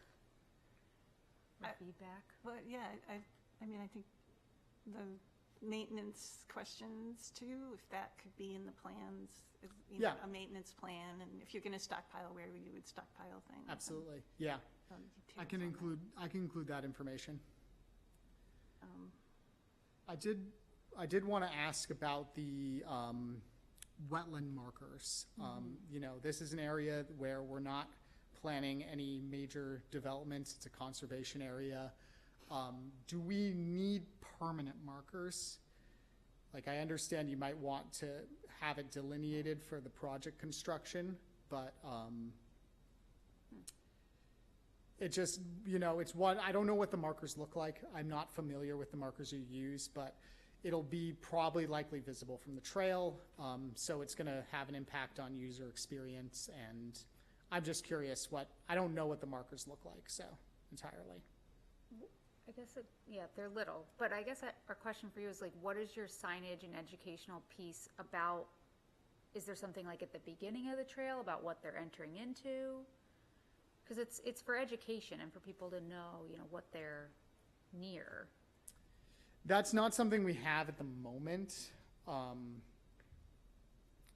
Or I- feedback? But yeah, I mean, I think the maintenance questions too, if that could be in the plans, Yeah. a maintenance plan, and if you're going to stockpile, where you would stockpile things. and, Absolutely, yeah. details I can on that. include that information. Um, I did want to ask about the wetland markers. This is an area where we're not planning any major developments. It's a conservation area. Do we need permanent markers? Like, I understand you might want to have it delineated for the project construction, but it just, it's what, I don't know what the markers look like. I'm not familiar with the markers you use, but it'll be probably likely visible from the trail. So it's going to have an impact on user experience. And I'm just curious I don't know what the markers look like, so entirely. I guess, they're little, but I guess our question for you is like, what is your signage and educational piece about? Is there something like at the beginning of the trail about what they're entering into? Because it's for education and for people to know, what they're near. That's not something we have at the moment.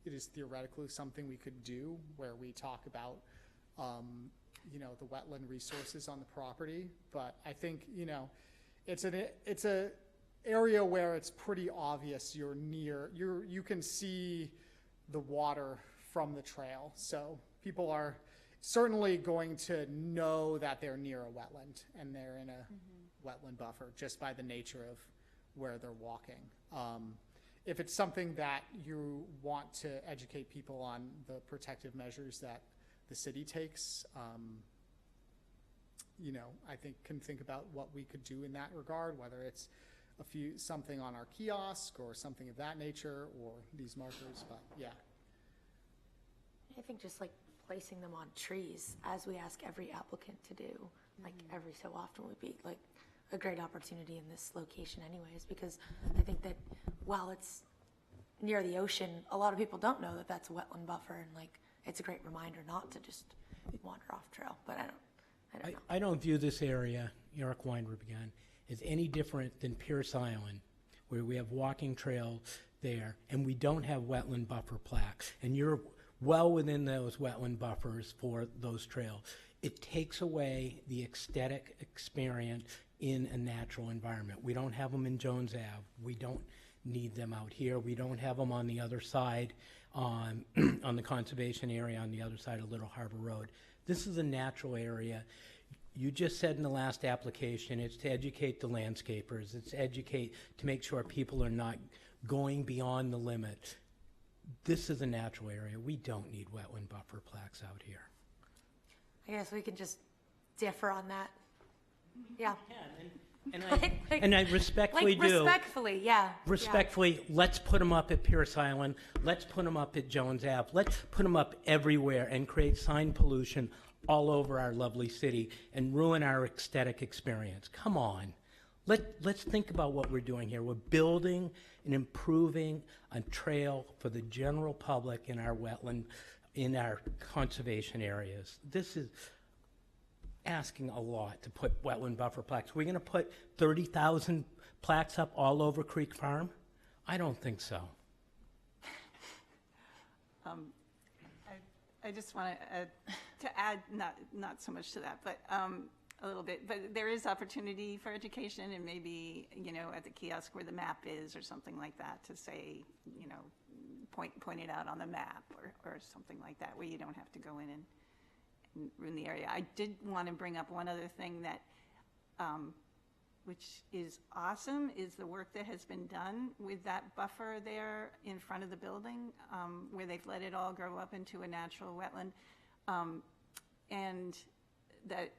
It is theoretically something we could do where we talk about, the wetland resources on the property. But I think, it's a area where it's pretty obvious you're near, you can see the water from the trail. So people are certainly going to know that they're near a wetland and they're in a wetland buffer just by the nature of where they're walking. If it's something that you want to educate people on the protective measures that the city takes, I can think about what we could do in that regard, whether it's something on our kiosk or something of that nature, or these markers, but yeah. I think just like placing them on trees, as we ask every applicant to do, like every so often, would be like a great opportunity in this location anyways, because I think that while it's near the ocean, a lot of people don't know that that's a wetland buffer, and like, it's a great reminder not to just wander off trail, but I don't know. I don't view this area, York Wine Rub again, as any different than Pierce Island, where we have walking trail there, and we don't have wetland buffer plaques, and you're well within those wetland buffers for those trails, it takes away the aesthetic experience in a natural environment. We don't have them in Jones Ave. We don't need them out here. We don't have them on the other side, on the conservation area on the other side of Little Harbor Road. This is a natural area. You just said in the last application, it's to educate the landscapers. It's educate to make sure people are not going beyond the limit. This is a natural area. We don't need wetland buffer plaques out here. I guess we can just differ on that. Yeah. And I respectfully Like, do. respectfully, yeah. Respectfully, let's put them up at Pierce Island. Let's put them up at Jones Ave. Let's put them up everywhere and create sign pollution all over our lovely city and ruin our aesthetic experience. Come on. Let's think about what we're doing here. We're building and improving a trail for the general public in our wetland, in our conservation areas. This is asking a lot to put wetland buffer plaques. We're going to put 30,000 plaques up all over Creek Farm? I don't think so. I just want to add, not so much to that, but a little bit. But there is opportunity for education, and maybe, you know, at the kiosk where the map is or something like that, to say, you know, point it out on the map or something like that, where you don't have to go in and ruin the area. I did want to bring up one other thing that, which is awesome, is the work that has been done with that buffer there in front of the building, where they've let it all grow up into a natural wetland. And that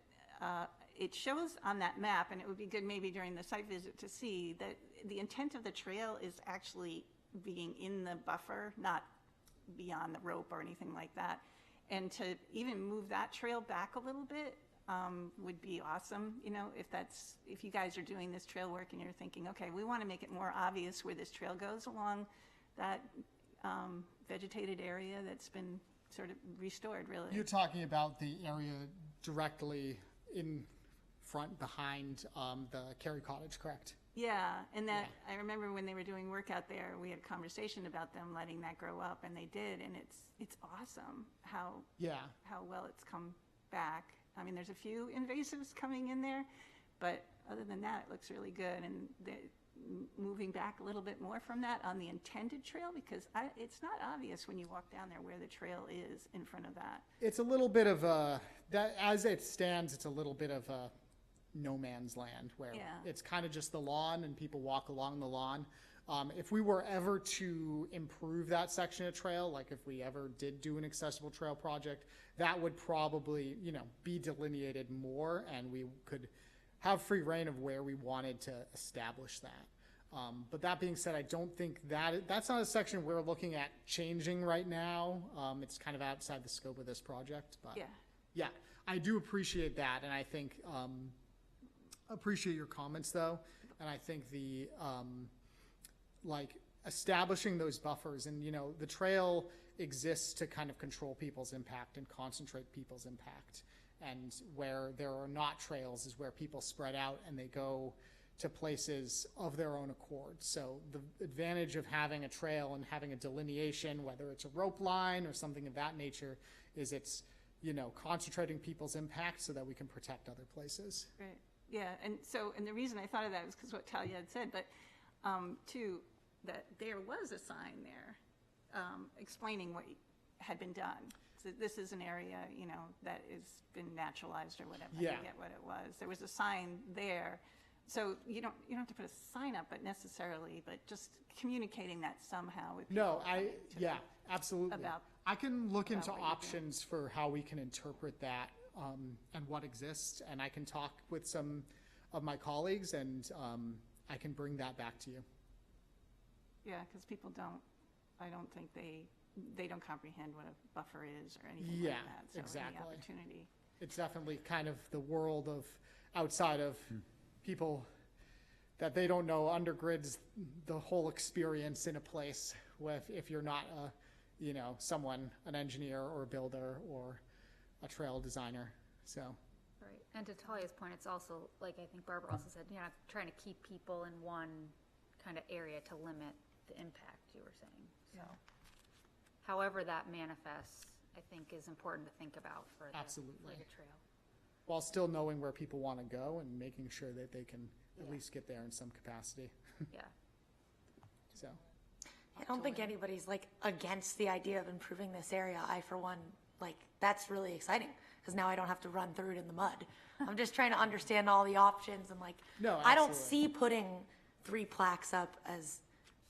it shows on that map, and it would be good maybe during the site visit to see, that the intent of the trail is actually being in the buffer, not beyond the rope or anything like that. And to even move that trail back a little bit would be awesome. You know, if you guys are doing this trail work and you're thinking, okay, we want to make it more obvious where this trail goes along that vegetated area that's been sort of restored, really. You're talking about the area directly in front behind the Cary Cottage, correct? Yeah, and that, I remember when they were doing work out there, we had a conversation about them letting that grow up, and they did, and it's awesome how well it's come back. I mean, there's a few invasives coming in there, but other than that, it looks really good, and moving back a little bit more from that on the intended trail, because it's not obvious when you walk down there where the trail is in front of that. It's a little bit of that as it stands, it's a little bit of a no man's land where it's kind of just the lawn and people walk along the lawn. If we were ever to improve that section of trail, like if we ever did do an accessible trail project, that would probably, you know, be delineated more, and we could have free reign of where we wanted to establish that. But that being said, I don't think that's not a section we're looking at changing right now. It's kind of outside the scope of this project, but yeah, I do appreciate that, and I think appreciate your comments though, and I think the like establishing those buffers, and you know, the trail exists to kind of control people's impact and concentrate people's impact, and where there are not trails is where people spread out and they go to places of their own accord. So the advantage of having a trail and having a delineation, whether it's a rope line or something of that nature, is it's, you know, concentrating people's impact so that we can protect other places. Right. Yeah, and the reason I thought of that was because what Talia had said, but too, that there was a sign there explaining what had been done. So this is an area, you know, that has been naturalized or whatever. I forget what it was. There was a sign there. So you don't have to put a sign up, but necessarily, but just communicating that somehow with people. No, absolutely. I can look into options for how we can interpret that and what exists, and I can talk with some of my colleagues, and I can bring that back to you. Yeah, because people I don't think they don't comprehend what a buffer is or anything like that. So exactly. Any opportunity. It's definitely kind of the world of outside of people that they don't know undergrids the whole experience in a place if you're not an engineer or a builder or a trail designer. So right. And to Talia's point, it's also, like I think Barbara also said, you're not trying to keep people in one kind of area to limit the impact, you were saying, so. However that manifests, I think is important to think about for the, Absolutely. for the trail. While still knowing where people want to go and making sure that they can at least get there in some capacity. Yeah. So, I don't think anybody's like against the idea of improving this area. I, for one, like, that's really exciting because now I don't have to run through it in the mud. I'm just trying to understand all the options and like, No, I don't absolutely. see putting 3 plaques up as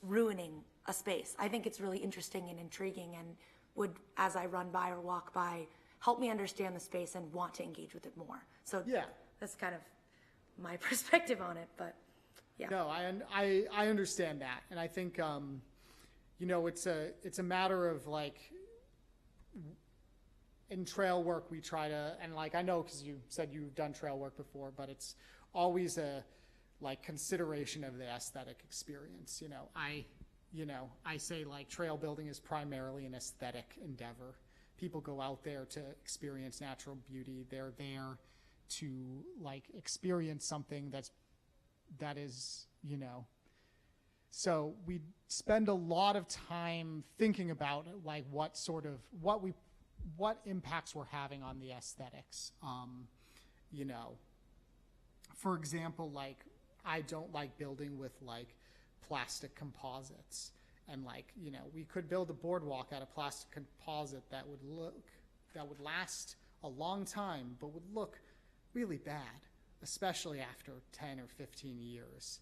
ruining a space. I think it's really interesting and intriguing and would, as I run by or walk by, help me understand the space and want to engage with it more. So yeah. that's kind of my perspective on it, but yeah. No, I understand that. And I think, you know, it's a matter of like, in trail work, we try to, and like, I know, cause you said you've done trail work before, but it's always a like consideration of the aesthetic experience. I say like trail building is primarily an aesthetic endeavor. People go out there to experience natural beauty. They're there to like experience something that is, so we spend a lot of time thinking about like what impacts we're having on the aesthetics. For example, like I don't like building with like plastic composites, and like, we could build a boardwalk out of plastic composite that would last a long time, but would look really bad, especially after 10 or 15 years.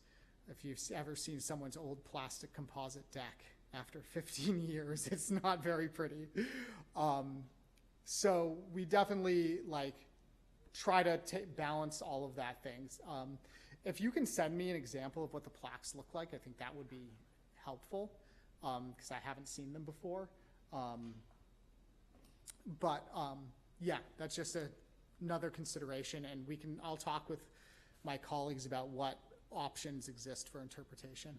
If you've ever seen someone's old plastic composite deck after 15 years, it's not very pretty. So we definitely like try to balance all of that things. If you can send me an example of what the plaques look like, I think that would be helpful, because I haven't seen them before. Yeah, that's just another consideration, and I'll talk with my colleagues about what options exist for interpretation.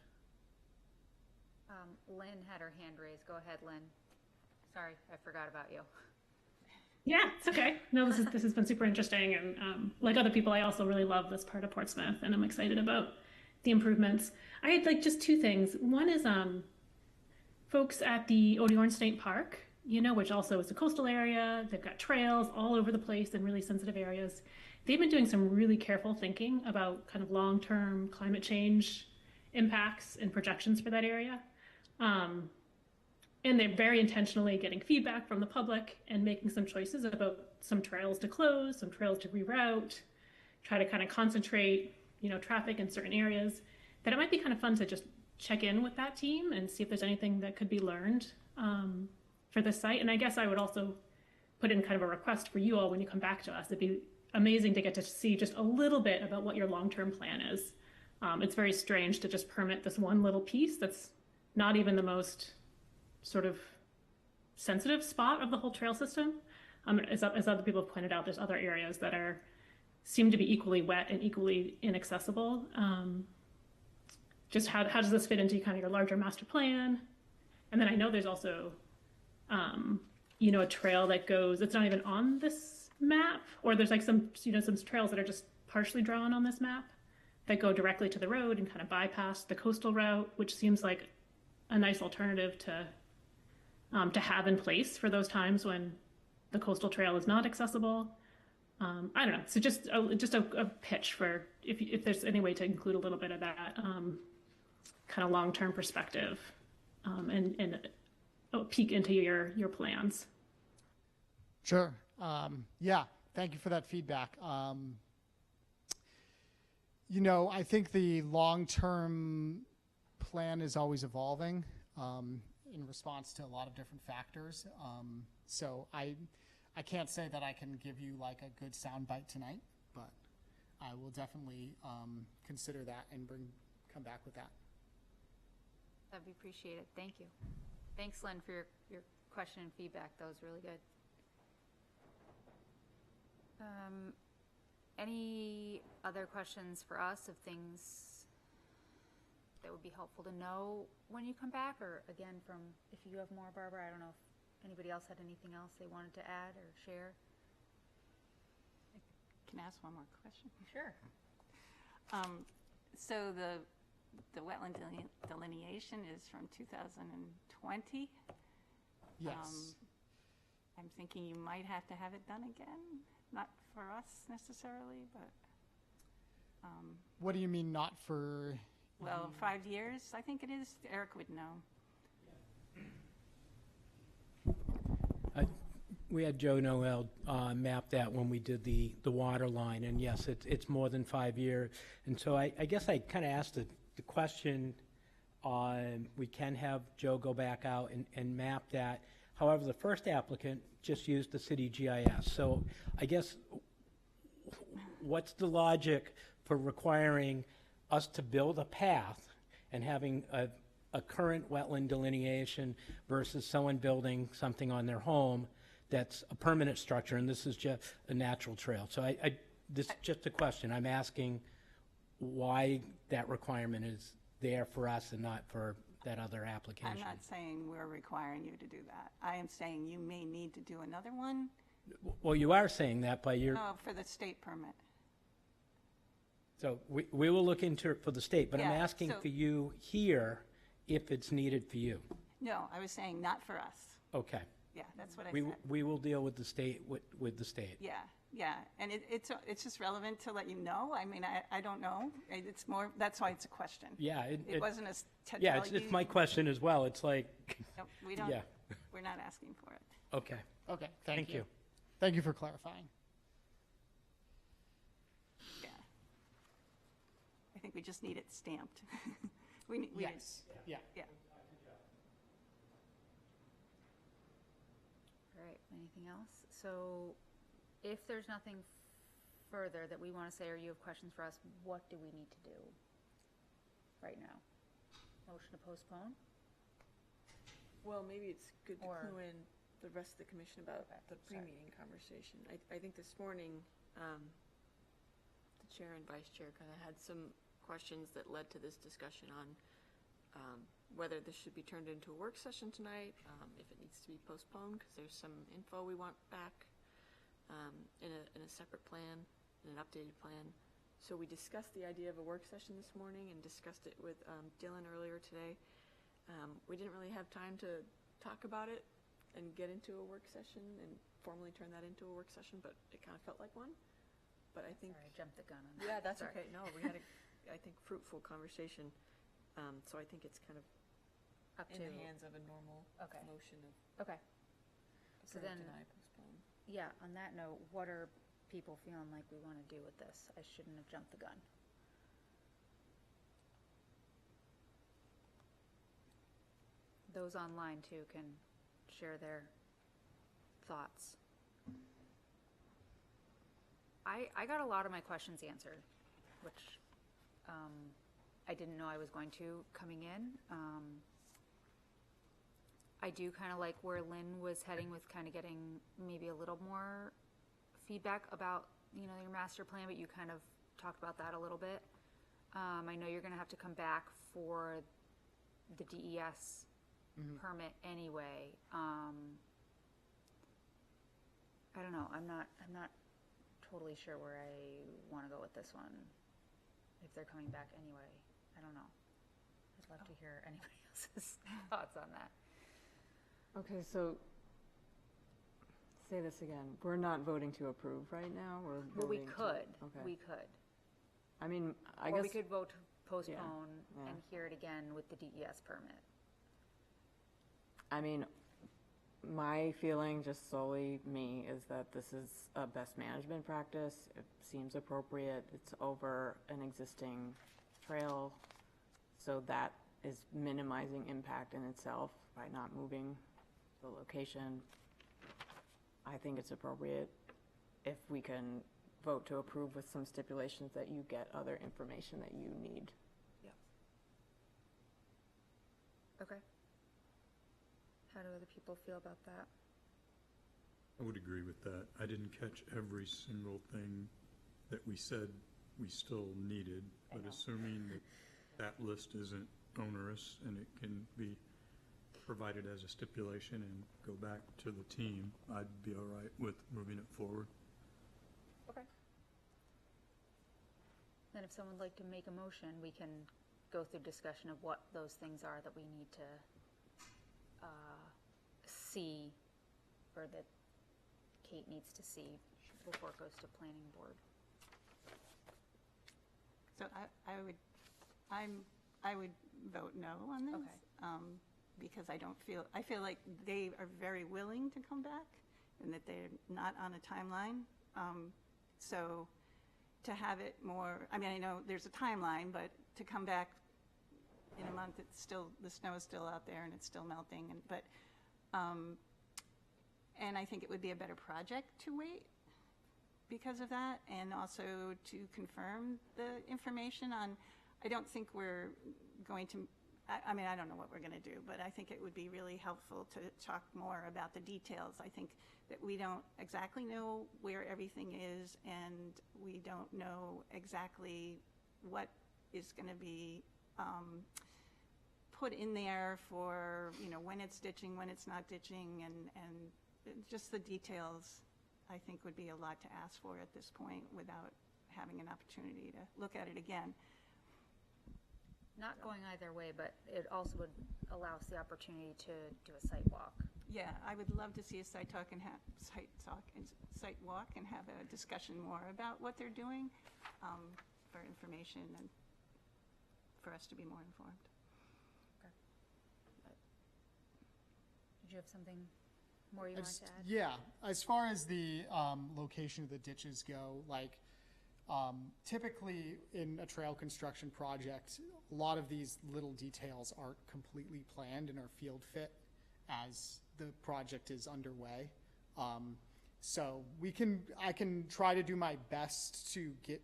Lynn had her hand raised. Go ahead, Lynn. Sorry, I forgot about you. Yeah, it's okay. No, this has been super interesting, and like other people, I also really love this part of Portsmouth, and I'm excited about the improvements. I had like just 2 things. One is folks at the Odiorn State Park, which also is a coastal area. They've got trails all over the place in really sensitive areas. They've been doing some really careful thinking about kind of long-term climate change impacts and projections for that area. And they're very intentionally getting feedback from the public and making some choices about some trails to close, some trails to reroute, try to kind of concentrate, traffic in certain areas. That it might be kind of fun to just check in with that team and see if there's anything that could be learned for this site. And I guess I would also put in kind of a request for you all when you come back to us. It'd be amazing to get to see just a little bit about what your long-term plan is. It's very strange to just permit this one little piece that's not even the most sort of sensitive spot of the whole trail system. As other people have pointed out, there's other areas that seem to be equally wet and equally inaccessible. Just how does this fit into kind of your larger master plan? And then I know there's also, a trail that goes, it's not even on this map, or there's like some trails that are just partially drawn on this map that go directly to the road and kind of bypass the coastal route, which seems like a nice alternative to have in place for those times when the coastal trail is not accessible. I don't know. So just a pitch for if there's any way to include a little bit of that kind of long-term perspective and a peek into your plans. Sure. Yeah, thank you for that feedback. I think the long-term plan is always evolving in response to a lot of different factors. So I can't say that I can give you like a good soundbite tonight, but I will definitely consider that and come back with that. That'd be appreciated. Thank you. Thanks, Lynn, for your question and feedback. That was really good. Any other questions for us of things that would be helpful to know when you come back? Or again, if you have more, Barbara, I don't know if anybody else had anything else they wanted to add or share. Can I ask one more question? Sure. So the wetland delineation is from 2020. Yes. I'm thinking you might have to have it done again, not for us necessarily, but, What do you mean not for? well, 5 years, I think it is. Eric would know. We had Joe Noel map that when we did the water line, and yes, it's more than 5 years. And so I guess I kind of asked the question on, we can have Joe go back out and map that. However, the first applicant just used the city GIS. So I guess, what's the logic for requiring us to build a path and having a current wetland delineation versus someone building something on their home that's a permanent structure, and this is just a natural trail? So this is just a question. I'm asking why that requirement is there for us and not for that other application. I'm not saying we're requiring you to do that. I am saying you may need to do another one. Well, you are saying that by your, No, for the state permit. so we will look into it for the state, but I'm Yeah, asking so- for you here if it's needed for you. No, I was saying not for us. Okay. Yeah, that's what I We, said. we will deal with the state, with the state. Yeah, and it's just relevant to let you know. I mean, I don't know. It's more, that's why it's a question. Yeah. It wasn't a, to Yeah, tell it's you. my question as well. It's like, No, we don't, yeah, we're not asking for it. okay. Okay, Thank thank you. you. Thank you for clarifying. Yeah. I think we just need it stamped. We need, Yes, yeah. yeah. All right, anything else? So if there's nothing further that we want to say, or you have questions for us, what do we need to do right now? Motion to postpone? Well, maybe it's good to Or- clue in the rest of the commission about Okay, the sorry. pre-meeting conversation. I think this morning, the chair and vice chair kind of had some questions that led to this discussion on whether this should be turned into a work session tonight, if it needs to be postponed, because there's some info we want back in a separate plan, in an updated plan. So we discussed the idea of a work session this morning and discussed it with Dylan earlier today. We didn't really have time to talk about it and get into a work session and formally turn that into a work session, but it kind of felt like one. But I think, Sorry, I jumped the gun on that. yeah, that's Sorry. okay. No, we had I think, fruitful conversation. So I think it's kind of Up in to, the hands of a normal Okay. motion of okay. So approve, then- deny, postpone. Yeah, on that note, what are people feeling like we want to do with this? I shouldn't have jumped the gun. Those online too can share their thoughts. I got a lot of my questions answered, which I didn't know I was going to coming in. I do kind of like where Lynn was heading with kind of getting maybe a little more feedback about, you know, your master plan, but you kind of talked about that a little bit. I know you're going to have to come back for the DES permit anyway. I don't know. I'm not totally sure where I want to go with this one. If they're coming back anyway, I don't know. I'd love to hear anybody else's thoughts on that. Okay, so say this again. We're not voting to approve right now. We're Well, we voting to- could. Okay. We could. I mean, I Or guess we could vote to postpone yeah. and hear it again with the DES permit. I mean, my feeling, just solely me, is that this is a best management practice. It seems appropriate. It's over an existing trail, so that is minimizing impact in itself by not moving the location. I think it's appropriate if we can vote to approve with some stipulations that you get other information that you need. Okay. How do other people feel about that? I would agree with that. I didn't catch every single thing that we said we still needed, but assuming that that list isn't onerous and it can be provided as a stipulation and go back to the team, I'd be all right with moving it forward. Okay. Then if someone would like to make a motion, we can go through discussion of what those things are that we need to see, or that Kate needs to see before it goes to planning board. So I would vote no on this. Okay. Because I feel like they are very willing to come back and that they're not on a timeline. So to have it more, I mean, I know there's a timeline, but to come back in a month, it's still, the snow is still out there and it's still melting, and I think it would be a better project to wait because of that, and also to confirm the information on, I don't think we're going to, I mean, I don't know what we're going to do, but I think it would be really helpful to talk more about the details. I think that we don't exactly know where everything is, and we don't know exactly what is going to be put in there for, you know, when it's ditching, when it's not ditching, and just the details, I think, would be a lot to ask for at this point without having an opportunity to look at it again. Not going either way, but it also would allow us the opportunity to do a site walk. Yeah, I would love to see a site walk and have a discussion more about what they're doing for information and for us to be more informed. Okay. Did you have something more you wanted to add? Yeah, as far as the location of the ditches go, like typically in a trail construction project, a lot of these little details aren't completely planned and are field fit as the project is underway. So I can try to do my best to get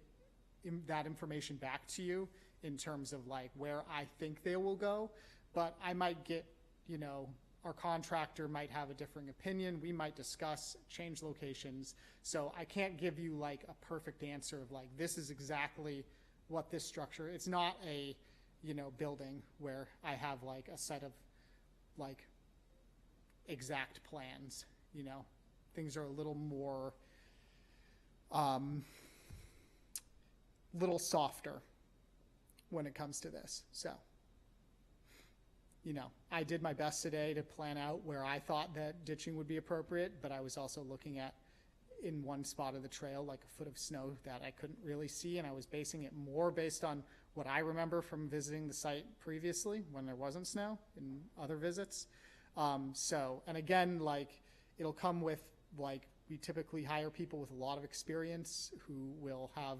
that information back to you in terms of like where I think they will go, but I might get, you know, our contractor might have a differing opinion. We might discuss, change locations. So I can't give you like a perfect answer of like, this is exactly what this structure, it's not a, you know, building where I have like a set of like exact plans, you know. Things are a little more, little softer when it comes to this. So, you know, I did my best today to plan out where I thought that ditching would be appropriate, but I was also looking at in one spot of the trail, like a foot of snow that I couldn't really see, and I was basing it more based on what I remember from visiting the site previously when there wasn't snow in other visits. So, and again, like, it'll come with, like, we typically hire people with a lot of experience who will have,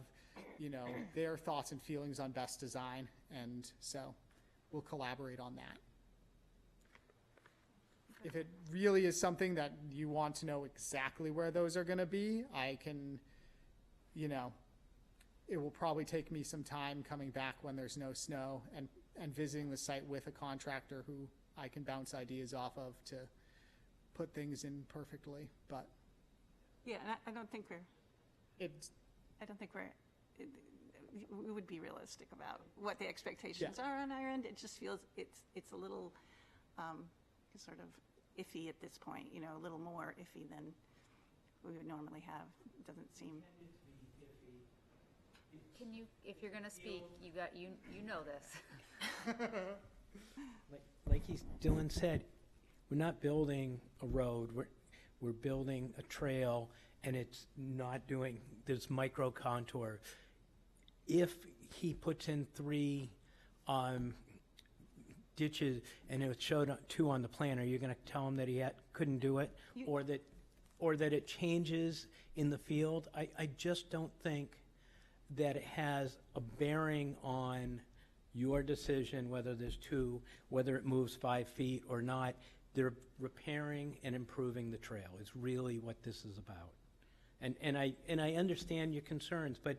you know, their thoughts and feelings on best design, and so we'll collaborate on that. If it really is something that you want to know exactly where those are going to be, I can, you know, it will probably take me some time coming back when there's no snow and visiting the site with a contractor who I can bounce ideas off of to put things in perfectly. But yeah, and I don't think we would be realistic about what the expectations are on our end. It just feels it's a little sort of iffy at this point, you know, a little more iffy than we would normally have. It doesn't seem. Can you, if you're going to speak, you know this. Like Dylan said, we're not building a road. We're building a trail, and it's not doing this micro contour. If he puts in 3 ditches and it showed 2 on the plan, are you going to tell him that he couldn't do it, or that it changes in the field? I just don't think that it has a bearing on your decision whether there's 2, whether it moves 5 feet or not. They're repairing and improving the trail is really what this is about. And I understand your concerns, but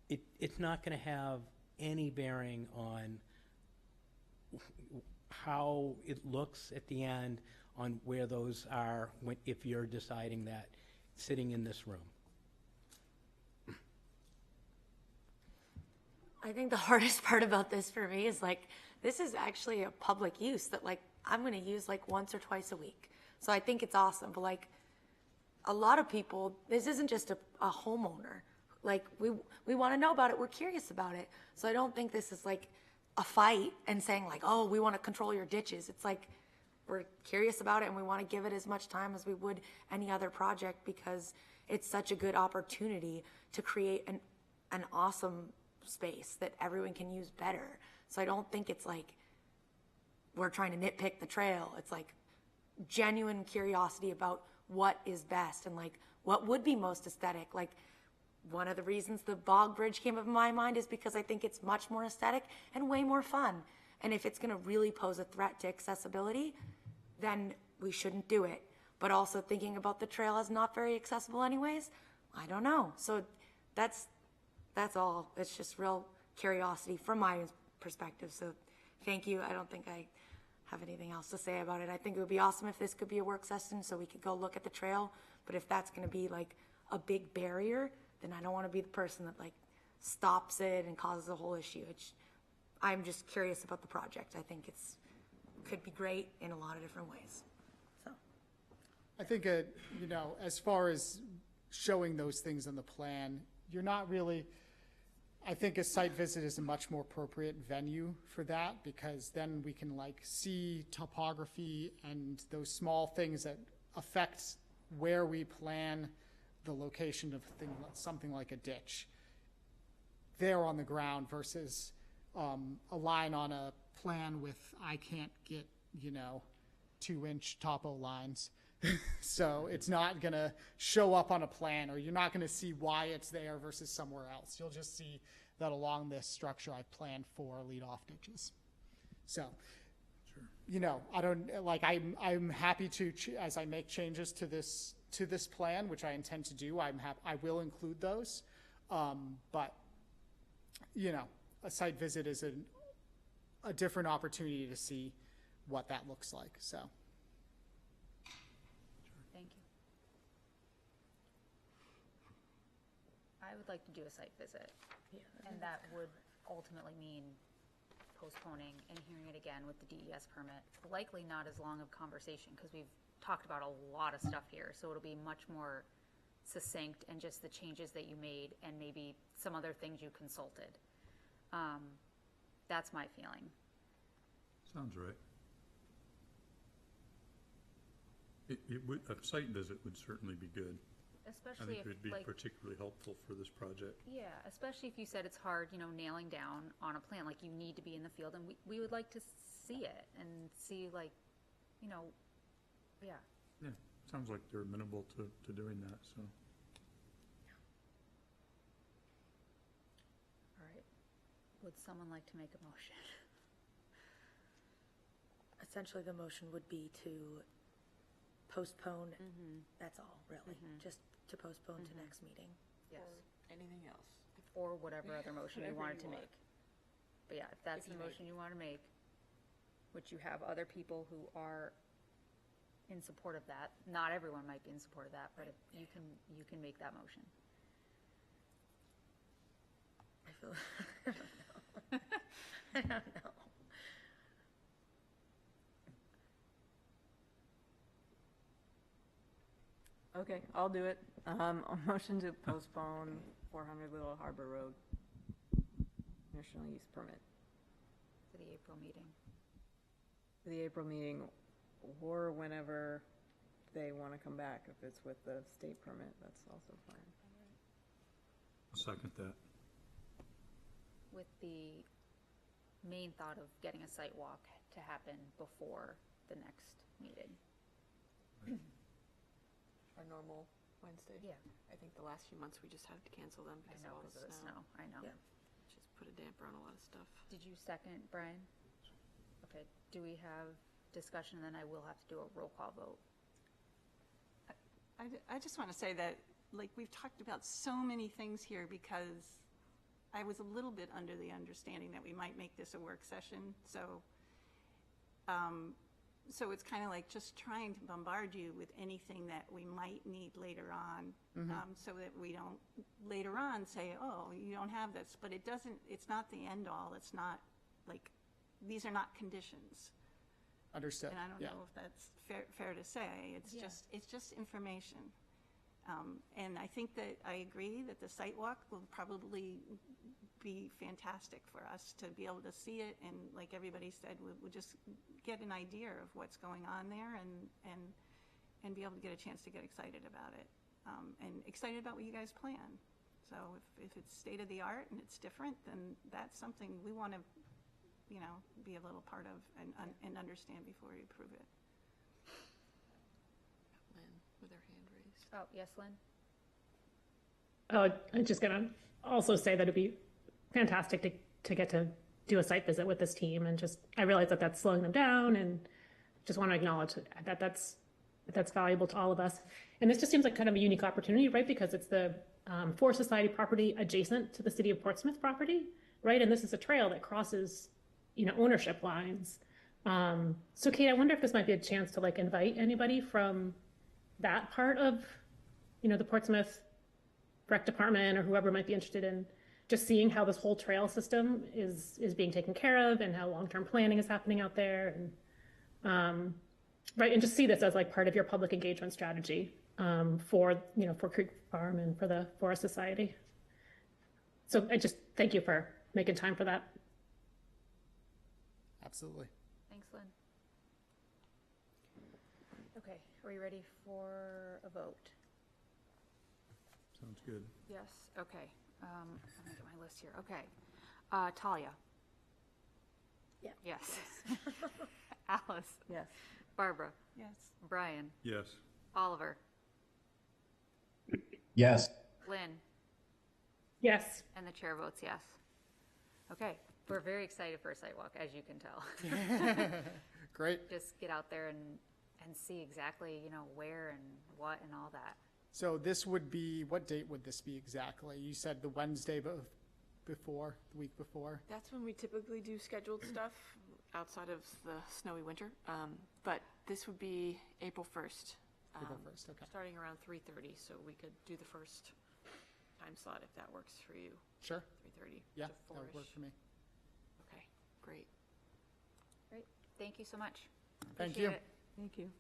it's not going to have any bearing on how it looks at the end on where those are if you're deciding that sitting in this room. I think the hardest part about this for me is like, this is actually a public use that like I'm going to use like once or twice a week. So I think it's awesome. But like a lot of people, this isn't just a homeowner. Like, we want to know about it. We're curious about it. So I don't think this is like a fight and saying like, oh, we want to control your ditches. It's like, we're curious about it and we want to give it as much time as we would any other project because it's such a good opportunity to create an awesome space that everyone can use better. So I don't think it's like we're trying to nitpick the trail. It's like genuine curiosity about what is best and like what would be most aesthetic. Like, one of the reasons the Bog Bridge came up in my mind is because I think it's much more aesthetic and way more fun. And if it's going to really pose a threat to accessibility, then we shouldn't do it. But also thinking about the trail as not very accessible anyways, I don't know. So that's all. It's just real curiosity from my perspective. So thank you. I don't think I have anything else to say about it. I think it would be awesome if this could be a work session so we could go look at the trail. But if that's going to be like a big barrier, then I don't want to be the person that like stops it and causes a whole issue. I'm just curious about the project. I think could be great in a lot of different ways. So I think, as far as showing those things on the plan, you're not really, I think a site visit is a much more appropriate venue for that because then we can like see topography and those small things that affect where we plan the location of something like a ditch there on the ground versus a line on a plan with I can't get 2-inch topo lines. So it's not going to show up on a plan, or you're not going to see why it's there versus somewhere else. You'll just see that along this structure I planned 4 lead-off ditches. So, I don't like. I'm happy to as I make changes to this plan, which I intend to do. I will include those, but a site visit is a different opportunity to see what that looks like. So. Thank you. I would like to do a site visit, and that would ultimately mean postponing and hearing it again with the DES permit. Likely not as long of conversation because we've talked about a lot of stuff here, so it'll be much more succinct and just the changes that you made and maybe some other things you consulted. That's my feeling. Sounds right. A site visit would certainly be good. I Especially think it would be particularly helpful for this project. Yeah, especially if you said it's hard, nailing down on a plan, like you need to be in the field, and we would like to see it and see yeah. Yeah, sounds like they're amenable to doing that, so. All right. Would someone like to make a motion? essentially the motion would be to postpone, that's all, really, just to postpone to next meeting. Yes. Anything else? Or whatever other motion you Whatever wanted you to want. make. But yeah, if that's If the you motion you want to make, which you have other people who are in support of that, not everyone might be in support of that, but if you can make that motion. I feel, I don't know. Okay, I'll do it. A motion to postpone 400 Little Harbor Road conditional use permit For the April meeting. for the April meeting, or whenever they want to come back. If it's with the state permit, that's also fine. I'll second that. With the main thought of getting a site walk to happen before the next meeting. Our normal Wednesday. Yeah. I think the last few months we just had to cancel them I because know, of all because of the the snow. snow, I know. Yeah. Just put a damper on a lot of stuff. Did you second, Brian? Okay, do we have discussion, and then I will have to do a roll call vote. I just want to say that, like, we've talked about so many things here because I was a little bit under the understanding that we might make this a work session. So, so it's kind of like just trying to bombard you with anything that we might need later on, so that we don't later on say, oh, you don't have this. But it doesn't, it's not the end all. It's not like, these are not conditions. Understood. And I don't Yeah. know if that's fair to say. It's just information. And I think that I agree that the site walk will probably be fantastic for us to be able to see it, and like everybody said, we'll just get an idea of what's going on there and be able to get a chance to get excited about it, and excited about what you guys plan. So if it's state of the art and it's different, then that's something we want to, be a little part of and understand before we approve it. Lynn, with her hand raised. Oh, yes, Lynn? Oh, I'm just gonna also say that it'd be fantastic to get to do a site visit with this team, and I realize that that's slowing them down, and just want to acknowledge that that's valuable to all of us. And this just seems like kind of a unique opportunity, right? Because it's the Forest Society property adjacent to the City of Portsmouth property, right? And this is a trail that crosses, ownership lines. So Kate, I wonder if this might be a chance to invite anybody from that part of, the Portsmouth Rec Department, or whoever might be interested in just seeing how this whole trail system is being taken care of, and how long-term planning is happening out there, and right, and just see this as part of your public engagement strategy for Creek Farm and for the Forest Society. So I just thank you for making time for that. Absolutely. Thanks, Lynn. Okay, are we ready for a vote? Sounds good. Yes, okay. I'm gonna get my list here. Okay. Talia? Yeah. Yes. Alice? Yes. Barbara? Yes. Brian? Yes. Oliver? Yes. Lynn? Yes. And the chair votes yes. Okay, we're very excited for a site walk, as you can tell. Great. Just get out there and see exactly, where and what and all that. So this would be, what date would this be exactly? You said the Wednesday before, the week before? That's when we typically do scheduled stuff outside of the snowy winter. But this would be April 1st. April 1st, okay. Starting around 3:30, so we could do the first time slot if that works for you. Sure. 3:30 Yeah, to that would work 4-ish. for me. Okay, great. Great, thank you so much. Thank Appreciate you. it. Thank you.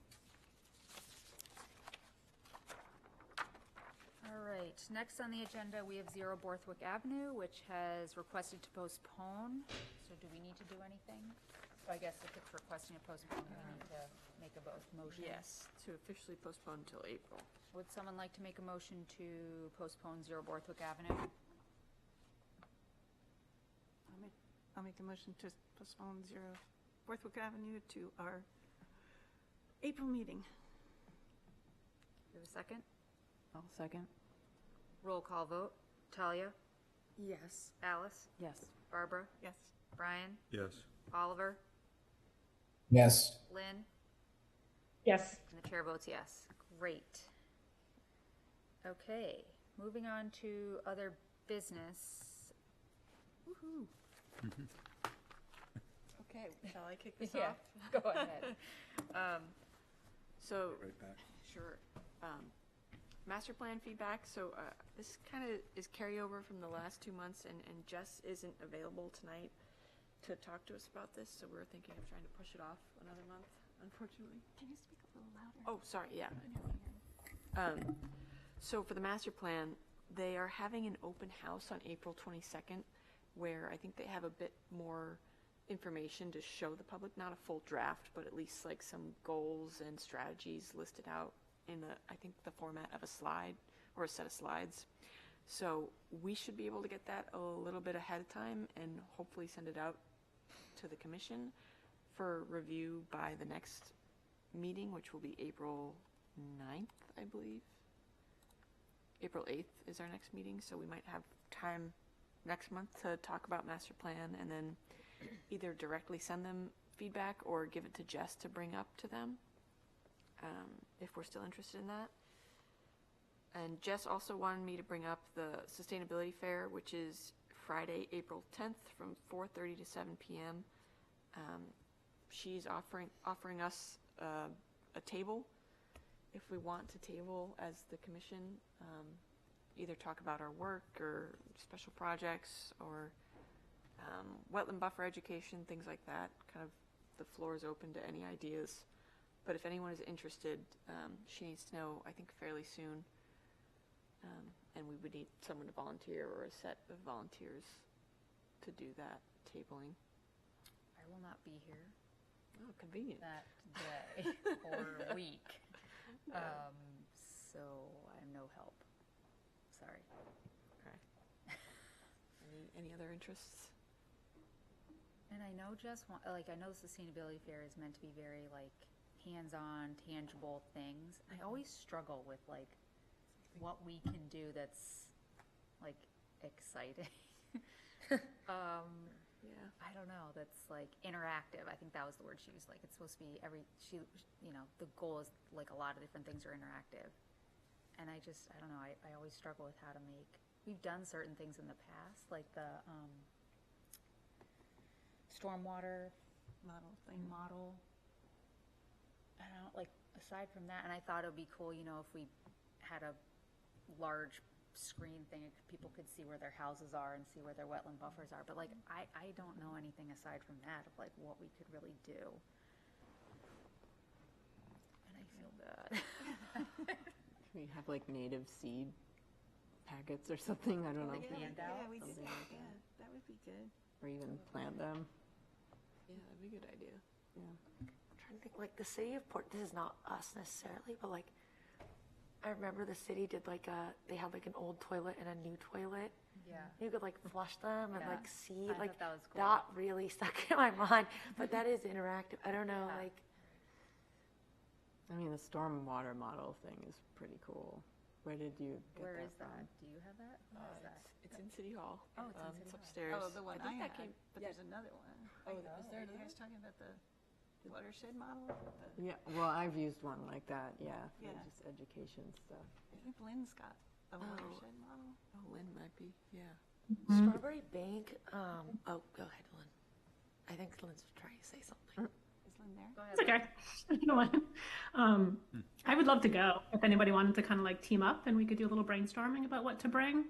All right, next on the agenda, we have 0 Borthwick Avenue, which has requested to postpone. So do we need to do anything? So I guess if it's requesting a postpone, we need to make a motion. Yes, to officially postpone until April. Would someone like to make a motion to postpone 0 Borthwick Avenue? I'll make a motion to postpone 0 Borthwick Avenue to our April meeting. Do you have a second? I'll second. Roll call vote. Talia? Yes. Alice? Yes. Barbara? Yes. Brian? Yes. Oliver? Yes. Lynn? Yes. And the chair votes yes. Great. Okay, moving on to other business. Woohoo. Okay, shall I kick this Yeah, off? go ahead. So, Right back. sure. Master plan feedback, so this kind of is carryover from the last 2 months, and Jess isn't available tonight to talk to us about this, so we're thinking of trying to push it off another month, unfortunately. Can you speak a little louder? Oh, sorry, yeah. So for the master plan, they are having an open house on April 22nd, where I think they have a bit more information to show the public, not a full draft, but at least some goals and strategies listed out in I think the format of a slide or a set of slides. So we should be able to get that a little bit ahead of time and hopefully send it out to the commission for review by the next meeting, which will be April 9th, I believe. April 8th is our next meeting, so we might have time next month to talk about master plan and then either directly send them feedback or give it to Jess to bring up to them, if we're still interested in that. And Jess also wanted me to bring up the Sustainability Fair, which is Friday, April 10th from 4:30 to 7 p.m. She's offering us a table if we want to table as the commission, either talk about our work or special projects or wetland buffer education, things like that. Kind of the floor is open to any ideas. But if anyone is interested, she needs to know, I think, fairly soon And we would need someone to volunteer or a set of volunteers to do that tabling. I will not be here Oh, convenient. that day or week. So I'm no help. Sorry. Okay. Any other interests? And I know I know the Sustainability Fair is meant to be very like hands-on, tangible things. I always struggle with like what we can do that's like exciting. Yeah. I don't know. That's like interactive. I think that was the word she used. Like it's supposed to be the goal is like a lot of different things are interactive. And I don't know. I always struggle with how to make. We've done certain things in the past, like the stormwater model. I don't know, like aside from that, and I thought it would be cool, if we had a large screen thing, people could see where their houses are and see where their wetland buffers are. But like, I don't know anything aside from that of like what we could really do. And I feel bad. We have like native seed packets or something. I don't know. Yeah, handout, we did something that. like Yeah, that would be good. Or even plant them. Yeah, that'd be a good idea. Yeah. I'm trying to think, like the city of Port, this is not us necessarily, but like, I remember the city did they had like an old toilet and a new toilet. Yeah. You could like flush them and Yeah. like see, I like thought that was cool. that really stuck in my mind, but that is interactive. I don't know, Yeah. like, I mean, the stormwater model thing is pretty cool. Where did you get Where that is that? from? Do you have that? What is that? It's in City Hall. Oh, it's in City It's Hall. upstairs. Oh, the one I think had, that came. but Yeah. there's another one. Oh, is there Are you another? guys talking about the watershed model? Yeah, well, I've used one like that, yeah, for Yeah. just education stuff. I think Lynn's got a watershed model. Oh, Lynn might be. Yeah. Strawberry Bank. Oh, go ahead, Lynn. I think Lynn's trying to say something. Is Lynn there? Go ahead. It's okay. You know what? I would love to go if anybody wanted to kind of like team up and we could do a little brainstorming about what to bring.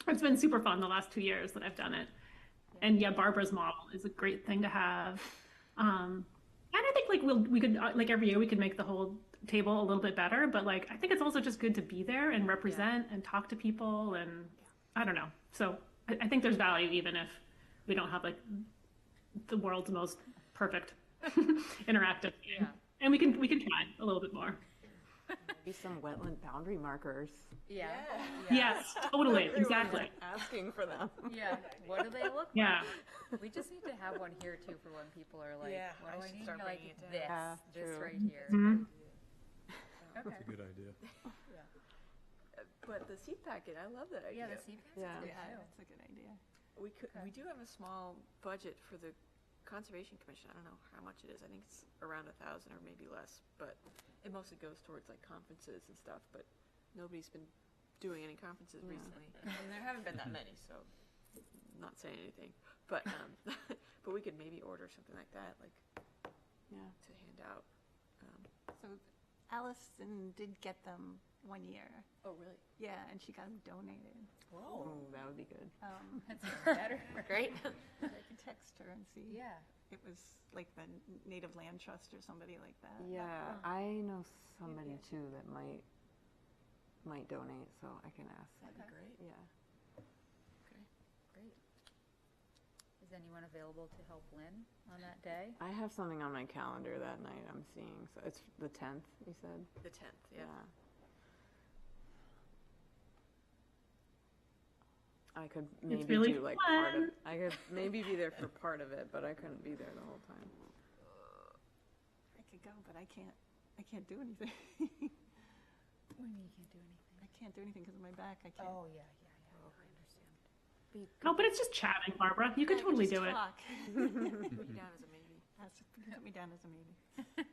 It's been super fun the last 2 years that I've done it. And yeah, Barbara's model is a great thing to have. And I think like we could like every year we could make the whole table a little bit better, but like I think it's also just good to be there and represent and talk to people and I don't know. So I think there's value even if we don't have like the world's most perfect interactive game. Yeah. And we can try a little bit more. Maybe some wetland boundary markers. Yeah. Yes, totally, Everyone exactly. is asking for them. Yeah. What do they look Yeah. like? We just need to have one here too for when people are like, Yeah, what I do I should need? start You're like bringing it down. this, Yeah, this true. right here. Mhm. That's Okay. a good idea. But the seed packet, I love that idea. Yeah, the seed Yeah. packets Yeah, too. that's a good idea. We do have a small budget for the Conservation Commission. I don't know how much it is. I think it's around 1,000 or maybe less, but it mostly goes towards like conferences and stuff, but nobody's been doing any conferences Yeah. recently. And there haven't been that many, so I'm not saying anything. But but we could maybe order something like that, like Yeah. to hand out. So Allison did get them one year. Oh, really? Yeah, and she got them donated. Oh, that would be good. That's even better. Great. I could text her and see. Yeah. It was like the Native Land Trust or somebody like that. Yeah, I know somebody too that might donate, so I can ask. That'd be great. Yeah. Great. Is anyone available to help Lynn on that day? I have something on my calendar that night I'm seeing, so it's the 10th, you said? The 10th, yeah. I could maybe really do like part of, fun. I could maybe be there for part of it, but I couldn't be there the whole time. I could go, but I can't do anything. What do you mean you can't do anything? I can't do anything because of my back. I can't. Oh, yeah, I understand. Oh, but it's just chatting, Barbara. You could I totally just do it. talk. Put me down as a maybe. You can put me down as a maybe.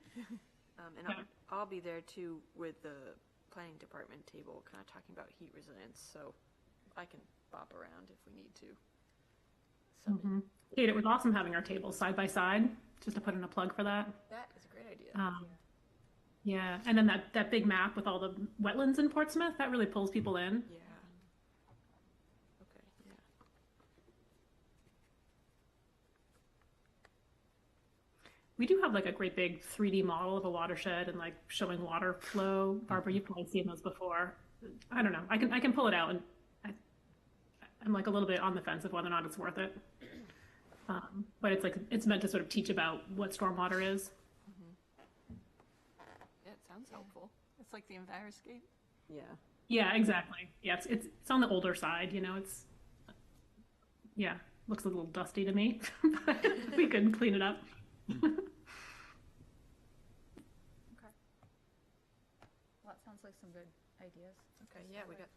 And I'll be there too with the planning department table, kind of talking about heat resilience, so I can bop around if we need to. So Kate, it was awesome having our tables side by side, just to put in a plug for that. that is a great idea. Yeah, and then that big map with all the wetlands in Portsmouth, that really pulls people in. Yeah. Okay, yeah. We do have like a great big 3D model of a watershed and like showing water flow. Barbara, you've probably seen those before. I don't know. I can pull it out, and I'm like a little bit on the fence of whether or not it's worth it. But it's like it's meant to sort of teach about what stormwater is. Yeah, it sounds helpful. It's like the Enviroscape. Yeah. Yeah, exactly. Yeah, it's on the older side. You know, it's looks a little dusty to me, but we could clean it up. Okay. Well, that sounds like some good ideas. Okay, yeah, we got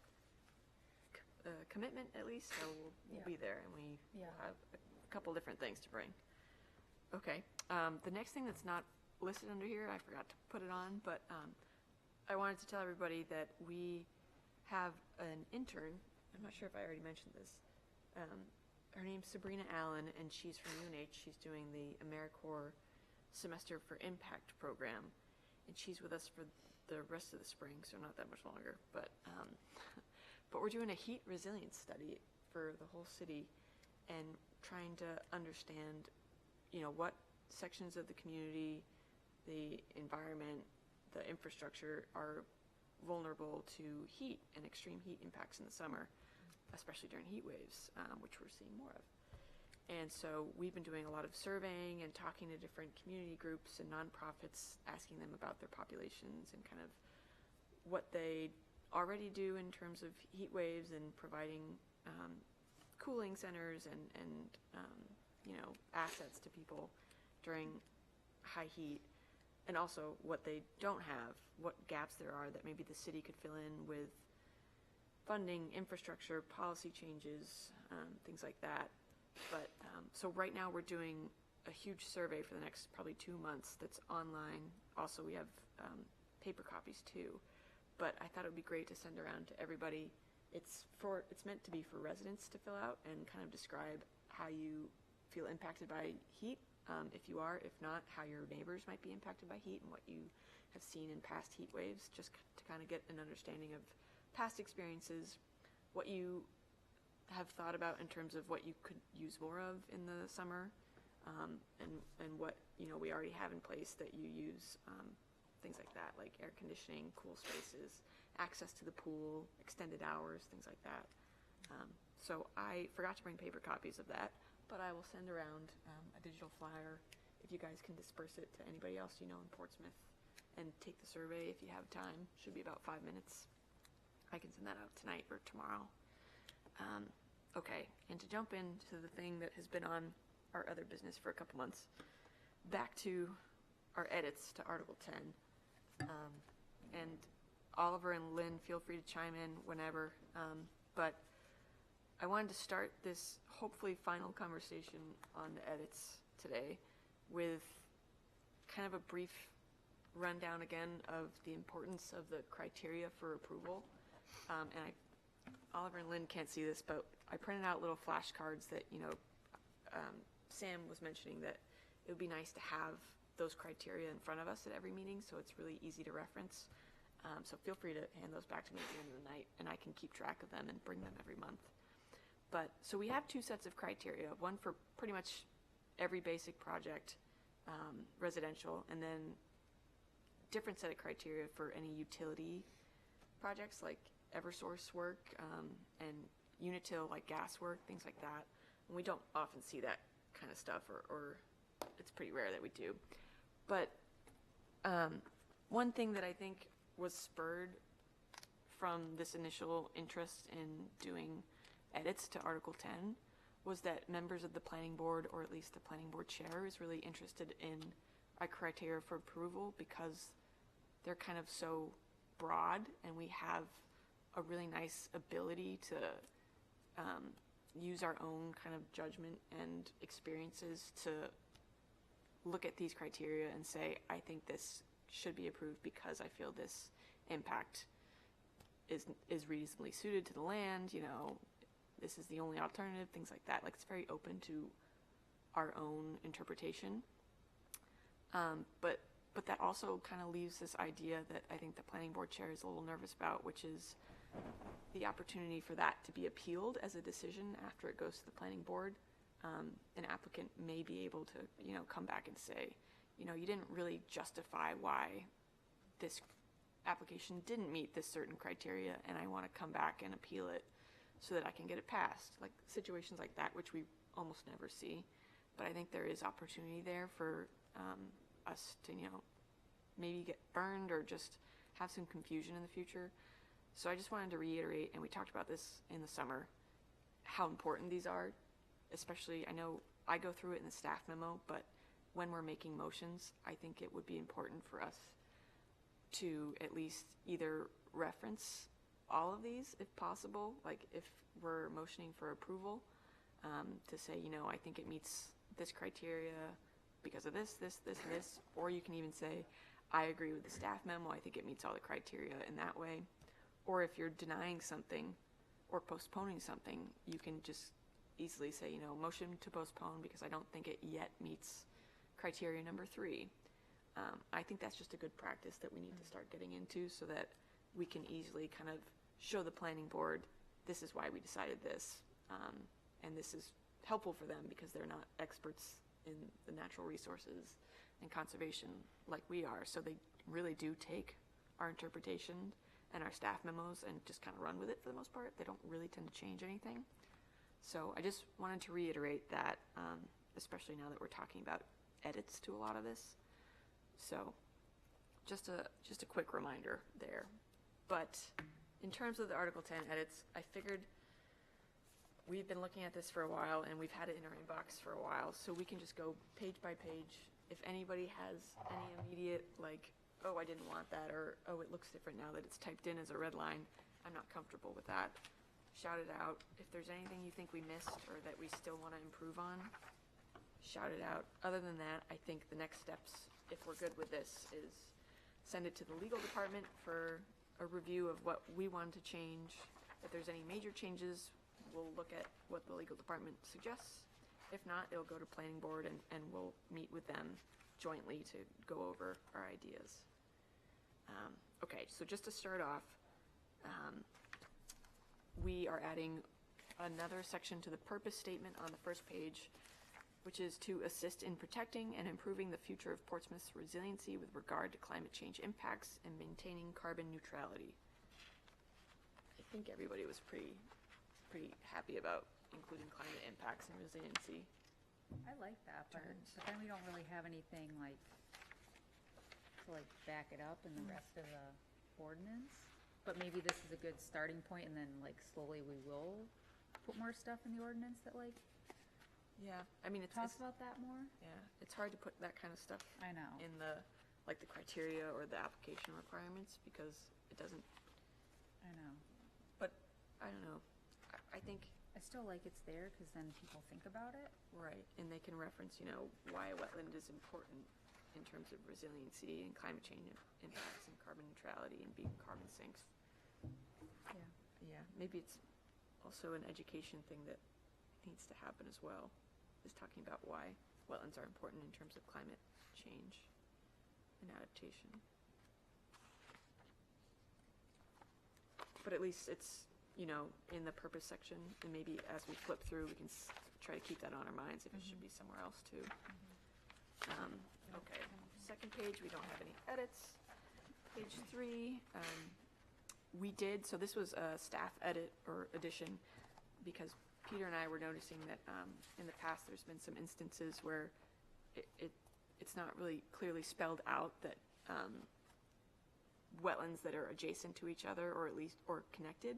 commitment at least, so we'll be there, and we will have a couple different things to bring. Okay, the next thing that's not listed under here, I forgot to put it on, but I wanted to tell everybody that we have an intern. I'm not sure if I already mentioned this. Her name's Sabrina Allen, and she's from UNH. She's doing the AmeriCorps Semester for Impact program, and she's with us for the rest of the spring, so not that much longer. But we're doing a heat resilience study for the whole city, and trying to understand, you know, what sections of the community, the environment, the infrastructure are vulnerable to heat and extreme heat impacts in the summer, especially during heat waves, which we're seeing more of. And so we've been doing a lot of surveying and talking to different community groups and nonprofits, asking them about their populations and kind of what they already do in terms of heat waves and providing cooling centers and you know, assets to people during high heat, and also what they don't have, what gaps there are that maybe the city could fill in with funding, infrastructure, policy changes, things like that. But so right now we're doing a huge survey for the next probably 2 months that's online. Also, we have paper copies too. But I thought it would be great to send around to everybody. It's meant to be for residents to fill out and kind of describe how you feel impacted by heat, if you are, if not, how your neighbors might be impacted by heat and what you have seen in past heat waves, just to kind of get an understanding of past experiences, what you have thought about in terms of what you could use more of in the summer, and what, you know, we already have in place that you use, things like that, like air conditioning, cool spaces, access to the pool, extended hours, things like that. So I forgot to bring paper copies of that, but I will send around a digital flyer if you guys can disperse it to anybody else you know in Portsmouth, and take the survey if you have time. Should be about 5 minutes. I can send that out tonight or tomorrow. Okay, and to jump into the thing that has been on our other business for a couple months, back to our edits to Article 10. And Oliver and Lynn, feel free to chime in whenever, but I wanted to start this hopefully final conversation on the edits today with kind of a brief rundown again of the importance of the criteria for approval. And Oliver and Lynn can't see this, but I printed out little flashcards that, you know, Sam was mentioning that it would be nice to have those criteria in front of us at every meeting, so it's really easy to reference. So feel free to hand those back to me at the end of the night, and I can keep track of them and bring them every month. But so we have 2 sets of criteria, one for pretty much every basic project, residential, and then different set of criteria for any utility projects like Eversource work, and Unitil like gas work, things like that. And we don't often see that kind of stuff, or it's pretty rare that we do. But one thing that I think was spurred from this initial interest in doing edits to Article 10 was that members of the planning board, or at least the planning board chair, is really interested in a criteria for approval because they're kind of so broad, and we have a really nice ability to use our own kind of judgment and experiences to look at these criteria and say, I think this should be approved because I feel this impact is reasonably suited to the land, you know, this is the only alternative, things like that. Like, it's very open to our own interpretation. But that also kind of leaves this idea that I think the planning board chair is a little nervous about, which is the opportunity for that to be appealed as a decision after it goes to the planning board. An applicant may be able to, you know, come back and say, you know, you didn't really justify why this application didn't meet this certain criteria and I want to come back and appeal it so that I can get it passed. Like situations like that, which we almost never see. But I think there is opportunity there for us to, maybe get burned or just have some confusion in the future. So I just wanted to reiterate, and we talked about this in the summer, how important these are, especially, I know I go through it in the staff memo, but when we're making motions, I think it would be important for us to at least either reference all of these if possible, like if we're motioning for approval, to say, I think it meets this criteria because of this, or you can even say, I agree with the staff memo, I think it meets all the criteria in that way. Or if you're denying something or postponing something, you can just easily say, motion to postpone because I don't think it yet meets criteria number 3. I think that's just a good practice that we need to start getting into so that we can easily kind of show the planning board, this is why we decided this, and this is helpful for them because they're not experts in the natural resources and conservation like we are. So they really do take our interpretation and our staff memos and just kind of run with it for the most part. They don't really tend to change anything. So I just wanted to reiterate that, especially now that we're talking about edits to a lot of this. So just a quick reminder there. But in terms of the Article 10 edits, I figured we've been looking at this for a while and we've had it in our inbox for a while, so we can just go page by page. If anybody has any immediate, like, oh, I didn't want that, or oh, it looks different now that it's typed in as a red line, I'm not comfortable with that, shout it out. If there's anything you think we missed or that we still want to improve on, shout it out. Other than that, I think the next steps, if we're good with this, is send it to the legal department for a review of what we want to change. If there's any major changes, we'll look at what the legal department suggests. If not, it'll go to planning board and we'll meet with them jointly to go over our ideas. Okay, so just to start off, we are adding another section to the purpose statement on the first page, which is to assist in protecting and improving the future of Portsmouth's resiliency with regard to climate change impacts and maintaining carbon neutrality. I think everybody was pretty happy about including climate impacts and resiliency. I like that, but then we don't really have anything to back it up in the rest of the ordinance. But maybe this is a good starting point, and then slowly we will put more stuff in the ordinance that Yeah, I mean, talks about that more. Yeah, it's hard to put that kind of stuff I know. in the criteria or the application requirements because it doesn't. I know. But I don't know. I think. I still like it's there because then people think about it. Right, and they can reference, why a wetland is important in terms of resiliency and climate change impacts and carbon neutrality and being carbon sinks. Yeah. Yeah, maybe it's also an education thing that needs to happen as well, is talking about why wetlands are important in terms of climate change and adaptation. But at least it's, in the purpose section, and maybe as we flip through, we can try to keep that on our minds if it should be somewhere else too. Okay, second page, we don't have any edits. Page 3, we did, so this was a staff edit or addition because Peter and I were noticing that in the past there's been some instances where it's not really clearly spelled out that wetlands that are adjacent to each other or connected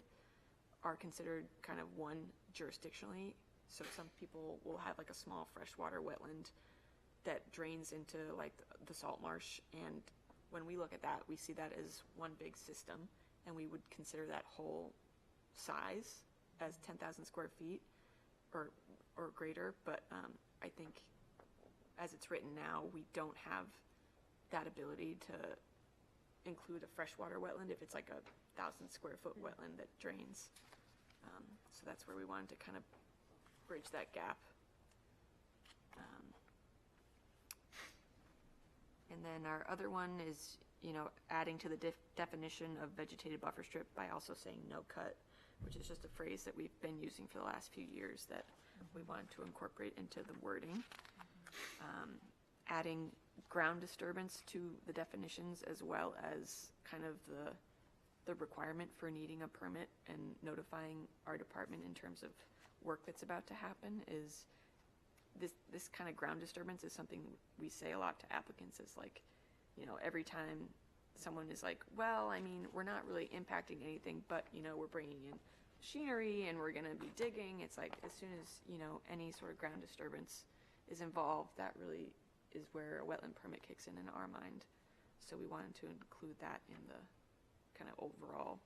are considered kind of one jurisdictionally. So some people will have a small freshwater wetland that drains into the salt marsh, and when we look at that, we see that as one big system, and we would consider that whole size as 10,000 square feet or greater. But I think as it's written now, we don't have that ability to include a freshwater wetland if it's 1,000 square foot wetland that drains. So that's where we wanted to kind of bridge that gap. And then our other one is, adding to the definition of vegetated buffer strip by also saying no cut, which is just a phrase that we've been using for the last few years that we wanted to incorporate into the wording. Adding ground disturbance to the definitions as well as kind of the requirement for needing a permit and notifying our department in terms of work that's about to happen is this kind of ground disturbance is something we say a lot to applicants is like, you know, every time someone is like, well, I mean, we're not really impacting anything, but, you know, we're bringing in machinery and we're going to be digging. It's like as soon as, you know, any sort of ground disturbance is involved, that really is where a wetland permit kicks in our mind. So we wanted to include that in the kind of overall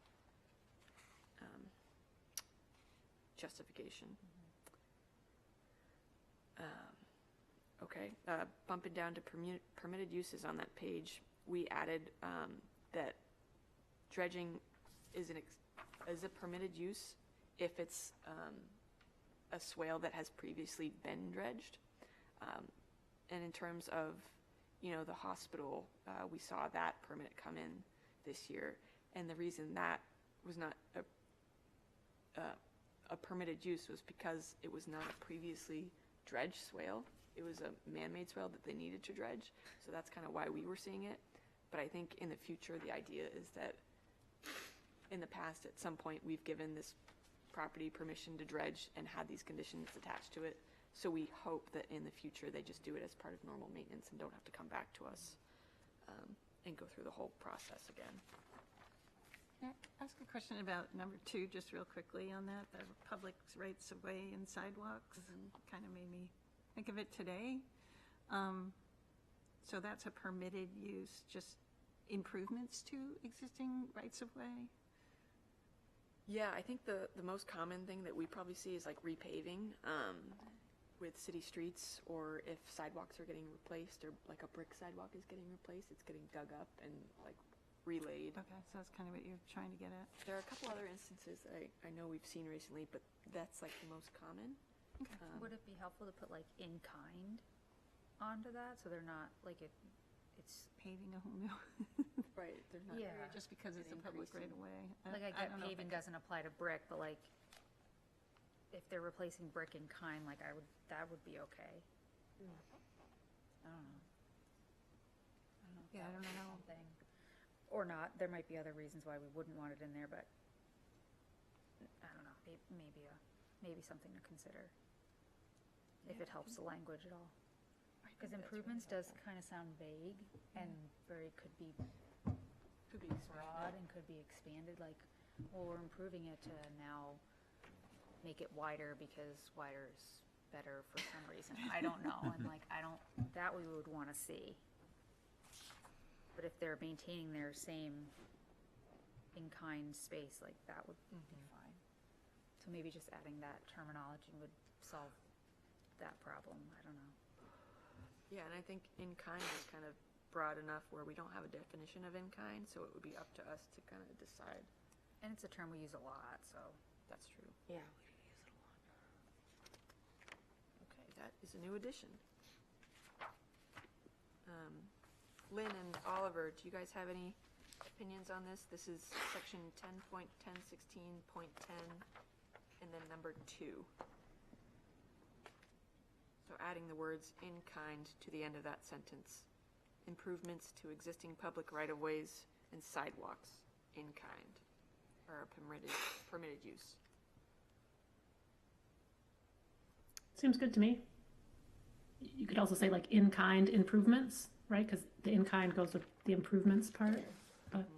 justification. Okay, bumping down to permitted uses on that page, we added that dredging is a permitted use if it's a swale that has previously been dredged. And in terms of, you know, the hospital, we saw that permit come in this year. And the reason that was not a permitted use was because it was not a previously dredged swale. It was a man-made swale that they needed to dredge. So that's kind of why we were seeing it. But I think in the future, the idea is that in the past, at some point, we've given this property permission to dredge and had these conditions attached to it. So we hope that in the future, they just do it as part of normal maintenance and don't have to come back to us and go through the whole process again. Can I ask a question about number 2, just real quickly on that, the public rights of way and sidewalks? Kind of made me think of it today. So that's a permitted use, just improvements to existing rights of way? Yeah, I think the most common thing that we probably see is like repaving with city streets, or if sidewalks are getting replaced, or like a brick sidewalk is getting replaced, it's getting dug up and like relayed. Okay, so that's kind of what you're trying to get at. There are a couple other instances that I know we've seen recently, but that's like the most common. Would it be helpful to put like in kind onto that, so they're not like it's Paving a whole new, right? They're not Yeah. just because it's a public right of way. like I get paving doesn't apply to brick, but like if they're replacing brick in kind, like that would be okay. I don't know. Yeah, I don't know. Something. Or not. There might be other reasons why we wouldn't want it in there, but I don't know. Maybe something to consider if it helps the language at all. Because improvements does kind of sound vague and could be broad and could be expanded. Like, well, we're improving it to now make it wider because wider is better for some reason. I don't know. And like, that we would want to see. But if they're maintaining their same in-kind space, like that would be fine. So maybe just adding that terminology would solve that problem. I don't know. Yeah, and I think in-kind is kind of broad enough where we don't have a definition of in-kind, so it would be up to us to kind of decide. And it's a term we use a lot, so. That's true. Yeah. Okay, that is a new addition. Lynn and Oliver, do you guys have any opinions on this? This is section 10.1016.10 and then number 2. So adding the words in kind to the end of that sentence. Improvements to existing public right-of-ways and sidewalks in kind are a permitted use. Seems good to me. You could also say like in-kind improvements, right? Because the in-kind goes with the improvements part. But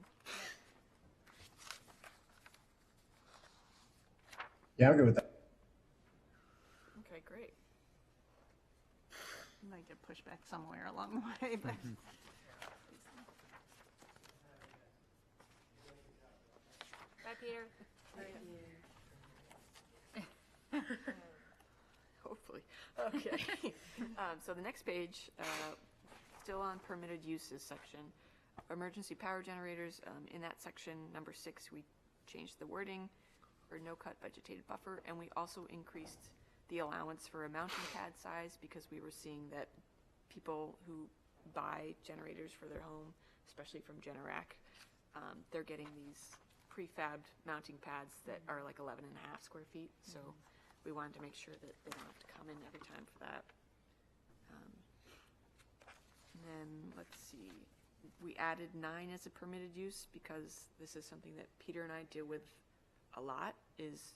Yeah, I'm good with that. Okay, great. You might get pushback somewhere along the way, but. Bye, Peter. Hopefully. Okay. So the next page, still on permitted uses section, emergency power generators. In that section, number 6, we changed the wording for no-cut vegetated buffer, and we also increased the allowance for a mounting pad size because we were seeing that people who buy generators for their home, especially from Generac, they're getting these prefabbed mounting pads that are like 11.5 square feet. So we wanted to make sure that they don't have to come in every time for that. And then, let's see, we added 9 as a permitted use because this is something that Peter and I deal with a lot, is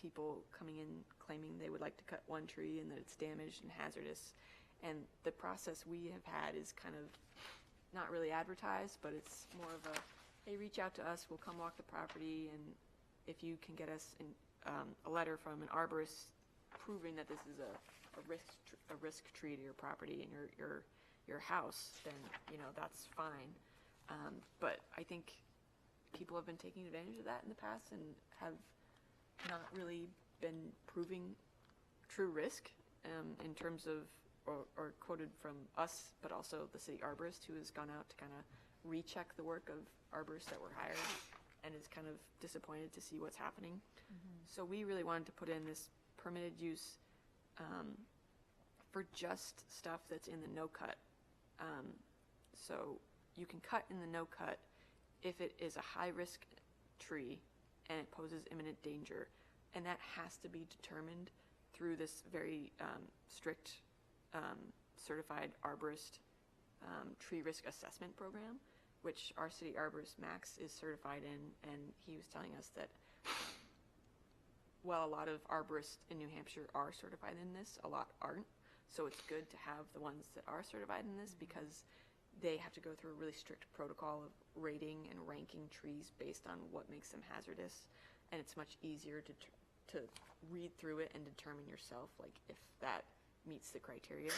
people coming in claiming they would like to cut one tree and that it's damaged and hazardous. And the process we have had is kind of not really advertised, but it's more of a, hey, reach out to us, we'll come walk the property, and if you can get us a letter from an arborist proving that this is a risk tree to your property and your house, then, you know, that's fine. But I think people have been taking advantage of that in the past and have not really been proving true risk in terms of, or quoted from us, but also the city arborist, who has gone out to kind of recheck the work of arborists that were hired and is kind of disappointed to see what's happening. So we really wanted to put in this permitted use for just stuff that's in the no-cut. So you can cut in the no-cut if it is a high-risk tree and it poses imminent danger. And that has to be determined through this very strict certified arborist tree risk assessment program, which our city arborist, Max, is certified in. And he was telling us that, well, a lot of arborists in New Hampshire are certified in this, a lot aren't. So it's good to have the ones that are certified in this because they have to go through a really strict protocol of rating and ranking trees based on what makes them hazardous. And it's much easier to read through it and determine yourself, like, if that meets the criteria.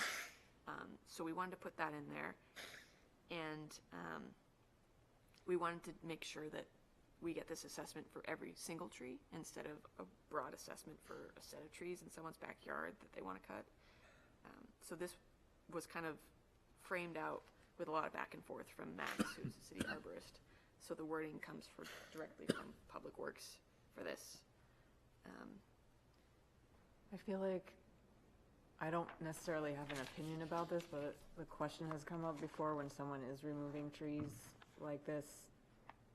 So we wanted to put that in there. And we wanted to make sure that we get this assessment for every single tree instead of a broad assessment for a set of trees in someone's backyard that they want to cut. So this was kind of framed out with a lot of back and forth from Max, who's the city arborist. So the wording comes directly from Public Works for this. I feel like I don't necessarily have an opinion about this, but the question has come up before when someone is removing trees like this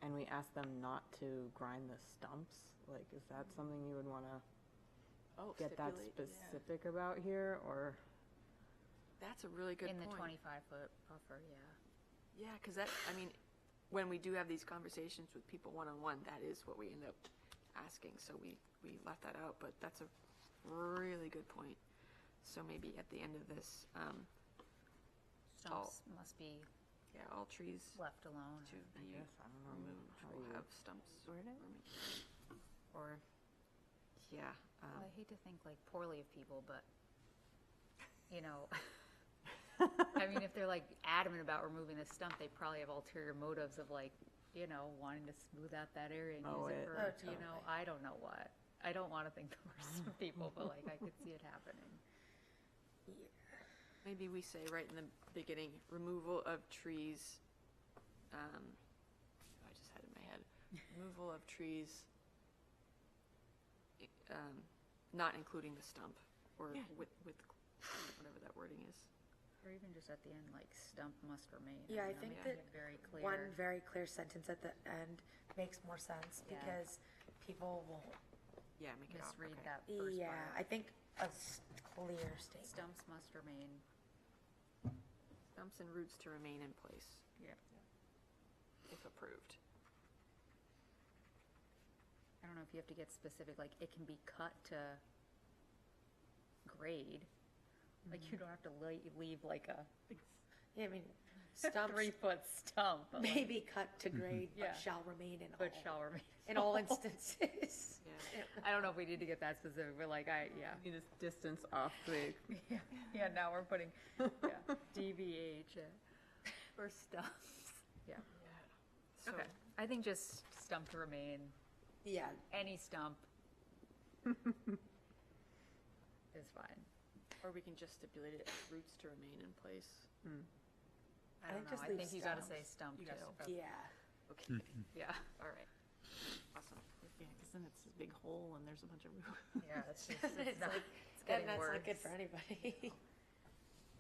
and we ask them not to grind the stumps. Like, is that something you would want to get that specific about here, or? That's a really good point. In the 25-foot buffer, yeah. Yeah, because that, I mean, when we do have these conversations with people one-on-one, that is what we end up asking. So we left that out, but that's a really good point. So maybe at the end of this, Stumps must be all trees left alone. to be removed will have stumps. Or, yeah. Well, I hate to think like poorly of people, but, you know, I mean, if they're like adamant about removing the stump, they probably have ulterior motives of like, you know, wanting to smooth out that area and use it for, you know, I don't know what. I don't want to think the worst of people, but like I could see it happening. Yeah. Maybe we say right in the beginning, removal of trees. I just had it in my head. Removal of trees, not including the stump, or with whatever that wording is. Or even just at the end, like stump must remain. Yeah, I think that very clear. one very clear sentence at the end makes more sense Yeah. because people will Make it misread okay. that first Yeah, part. I think a clear statement. Stumps must remain. Stumps and roots to remain in place. Yeah. If approved. I don't know if you have to get specific, like it can be cut to grade. Like you don't have to leave like a Yeah, I mean, stumps 3-foot stump. But may be cut to grade, Yeah. but shall remain in but all, shall remain. in all instances. Yeah. I don't know if we need to get that specific, but like Need this distance off the. yeah. Now we're putting DVH for stumps. Yeah. So, Okay. I think just stump to remain. Yeah, Any stump is fine. Or we can just stipulate it as roots to remain in place. I don't think know. just I leave think you got to say stumps. stump too. yeah. Okay. Yeah. All right. Awesome. Yeah, because then it's a big hole and there's a bunch of roof. Yeah. It's just It's not, like- it's getting and that's worse. not good for anybody.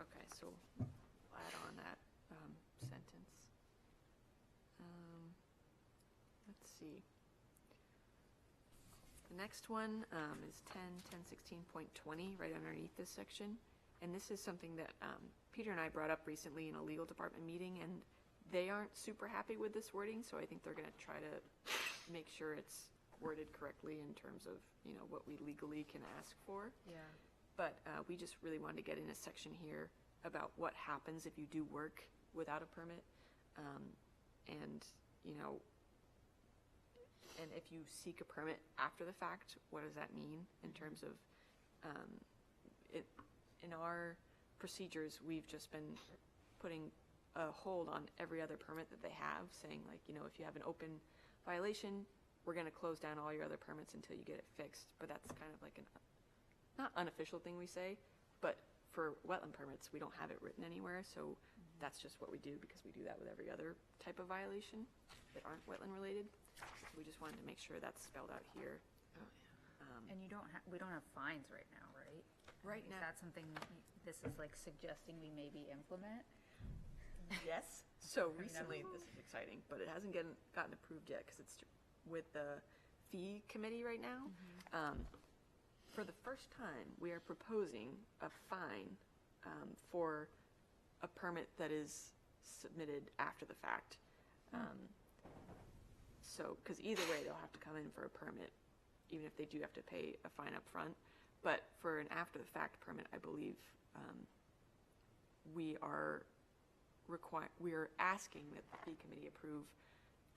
Okay, so we'll add on that sentence. Let's see. The next one is 10.16.20, right underneath this section. And this is something that Peter and I brought up recently in a legal department meeting, and they aren't super happy with this wording, so I think they're gonna try to make sure it's worded correctly in terms of, you know, what we legally can ask for. Yeah. But we just really wanted to get in a section here about what happens if you do work without a permit. And, you know, and if you seek a permit after the fact, what does that mean in terms of, in our procedures, we've just been putting a hold on every other permit that they have, saying like, you know, if you have an open violation, we're going to close down all your other permits until you get it fixed. But that's kind of like an, not unofficial thing we say, but for wetland permits, we don't have it written anywhere, so that's just what we do, because we do that with every other type of violation that aren't wetland related. We just wanted to make sure that's spelled out here. And you don't we don't have fines right now, right? Right Is now, that something this is like suggesting we maybe implement? yes. So recently, this is exciting, but it hasn't gotten approved yet because it's with the fee committee right now. For the first time, we are proposing a fine for a permit that is submitted after the fact. So, because either way, they'll have to come in for a permit, even if they do have to pay a fine up front. But for an after-the-fact permit, I believe we are asking that the fee committee approve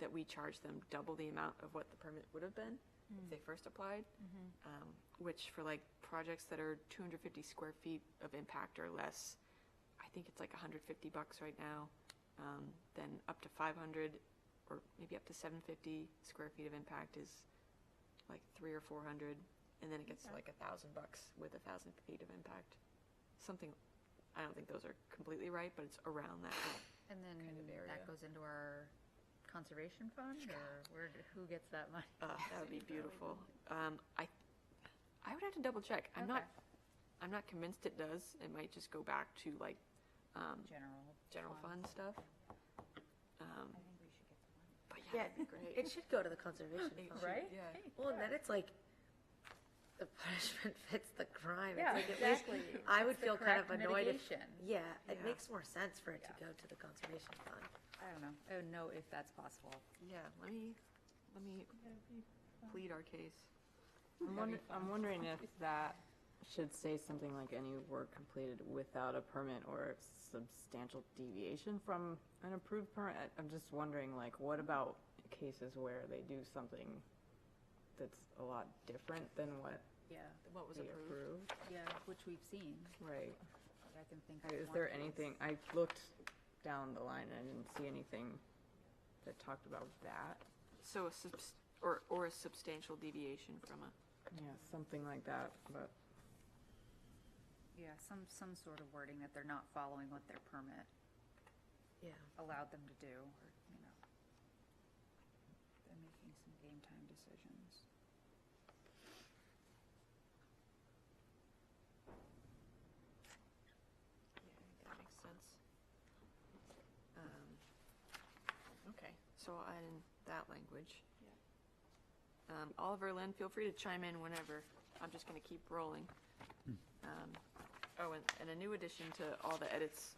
that we charge them double the amount of what the permit would have been if they first applied, which for like projects that are 250 square feet of impact or less, I think it's like $150 right now, then up to 500 or maybe up to 750 square feet of impact is like 300 or 400, and then it gets to like $1,000 with 1,000 feet of impact. Something, I don't think those are completely right, but it's around that. And then kind of area. that goes into our conservation fund, or who gets that money? That would be beautiful. I would have to double check. I'm not convinced it does. It might just go back to like general fund stuff. I think we should get some money. But Yeah, that'd be great. it should go to the conservation fund. Right? Yeah. Well, and then it's like, the punishment fits the crime. Yeah, it's like, at least exactly. I would It's the feel kind of correct annoyed if, mitigation. yeah, it Yeah. makes more sense for it to go to the conservation fund. I don't know. I don't know if that's possible. Yeah, let me plead our case. I'm wondering if that should say something like any work completed without a permit or substantial deviation from an approved permit. I'm just wondering, like, what about cases where they do something that's a lot different than what Yeah. What was they approved? approved? Yeah, which we've seen. Right. I can think of Is one there case. anything, I looked down the line and I didn't see anything that talked about that. So or a substantial deviation from a. Yeah, something like that, but Yeah, some sort of wording that they're not following what their permit Yeah. allowed them to do, or, you know, they're making some game time decisions. Yeah, I think that makes sense. Okay, so I'll add in that language. Oliver, Lynn, feel free to chime in whenever. I'm just going to keep rolling. And a new addition to all the edits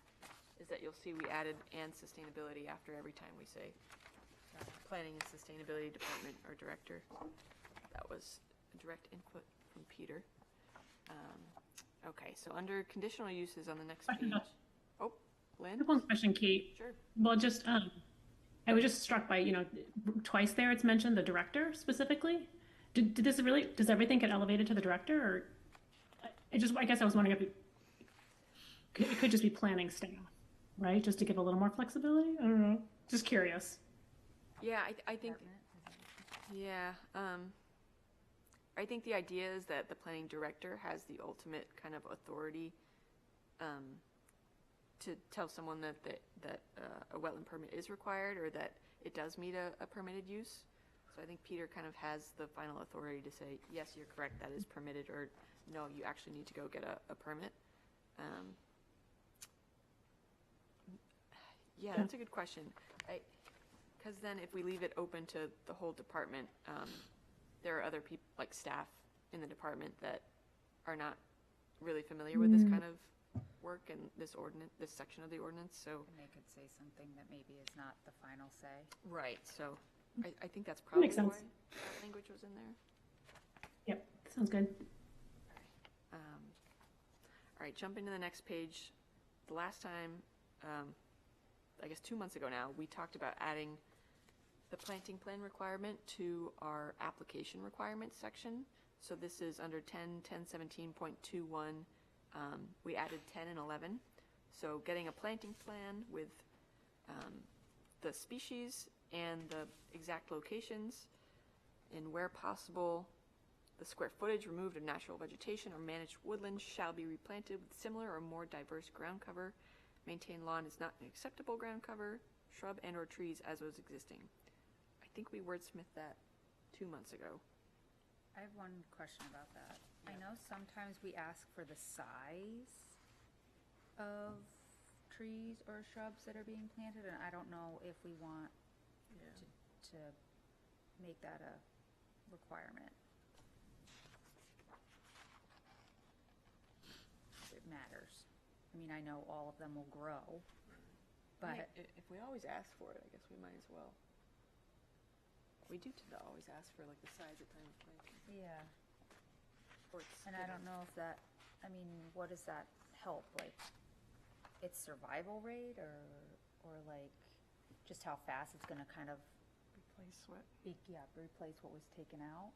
is that you'll see we added "and sustainability" after every time we say planning and sustainability department or director. That was a direct input from Peter. Okay, so under conditional uses on the next Question, page. Josh. Oh, I Lynn? have one question, Kate. Sure. Well, just, I was just struck by, twice there it's mentioned the director specifically. Does everything get elevated to the director, or? I guess I was wondering if it could just be planning staff, right? Just to give a little more flexibility? I don't know. Just curious. Yeah, I think, Department, yeah, I think the idea is that the planning director has the ultimate kind of authority to tell someone that a wetland permit is required or that it does meet a permitted use. So I think Peter kind of has the final authority to say, yes, you're correct, that is permitted, or no, you actually need to go get a permit. Yeah, that's a good question. Because then if we leave it open to the whole department, there are other people, like staff in the department, that are not really familiar with this kind of work in this ordinance, this section of the ordinance, so. And they could say something that maybe is not the final say. Right, so I think that's probably makes why sense. that language was in there. Yep, sounds good. All right, jumping to the next page. The last time, I guess 2 months ago now, we talked about adding the planting plan requirement to our application requirements section. So this is under 10.17.21. We added 10 and 11. So getting a planting plan with the species and the exact locations, and where possible, the square footage removed of natural vegetation or managed woodlands shall be replanted with similar or more diverse ground cover. Maintained lawn is not an acceptable ground cover, shrub and or trees as was existing. I think we wordsmithed that 2 months ago. I have one question about that. I know sometimes we ask for the size of trees or shrubs that are being planted, and I don't know if we want to make that a requirement. It matters. I mean, I know all of them will grow, but If we always ask for it, I guess we might as well. We do tend to always ask for like the size at time of planting. yeah. Or it's And I don't know if that, I mean, what does that help? Like, its survival rate or like just how fast it's gonna kind of Replace what? replace what was taken out?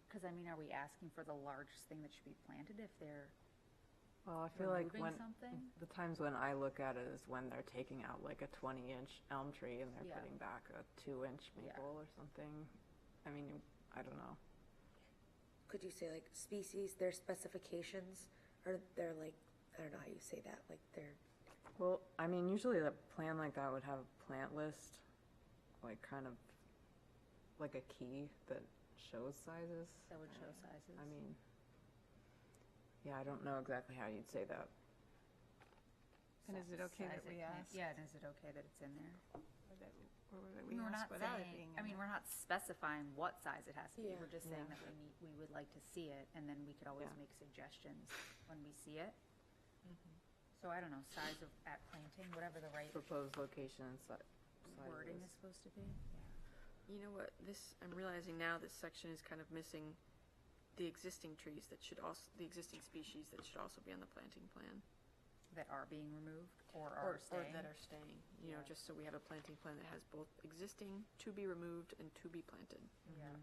Because I mean, are we asking for the largest thing that should be planted if they're Well, I feel like removing when, something? the times when I look at it is when they're taking out like a 20-inch elm tree and they're Yeah. putting back a 2-inch Yeah. maple or something. I mean, I don't know. Could you say like species, their specifications, or they're like, I don't know how you say that, like they're, Well, I mean, usually a plan like that would have a plant list, like kind of like a key that shows sizes. That would show sizes. I mean, yeah, I don't know exactly how you'd say that. And is it okay that Size we it can- ask? Yeah, and is it okay that it's in there? Or that I we mean, we're ask not without it saying, being I in mean, there? we're not specifying what size it has to be. Yeah. We're just saying Yeah. that we would like to see it, and then we could always Yeah. make suggestions when we see it. So I don't know, size of, at planting, whatever the right Proposed location and wording sizes. is supposed to be. You know what, I'm realizing now this section is kind of missing the existing trees that should also, the existing species that should also be on the planting plan. That are being removed or Or are staying. that are staying, you know, Yeah. just so we have a planting plan that has both existing, to be removed, and to be planted. Yeah.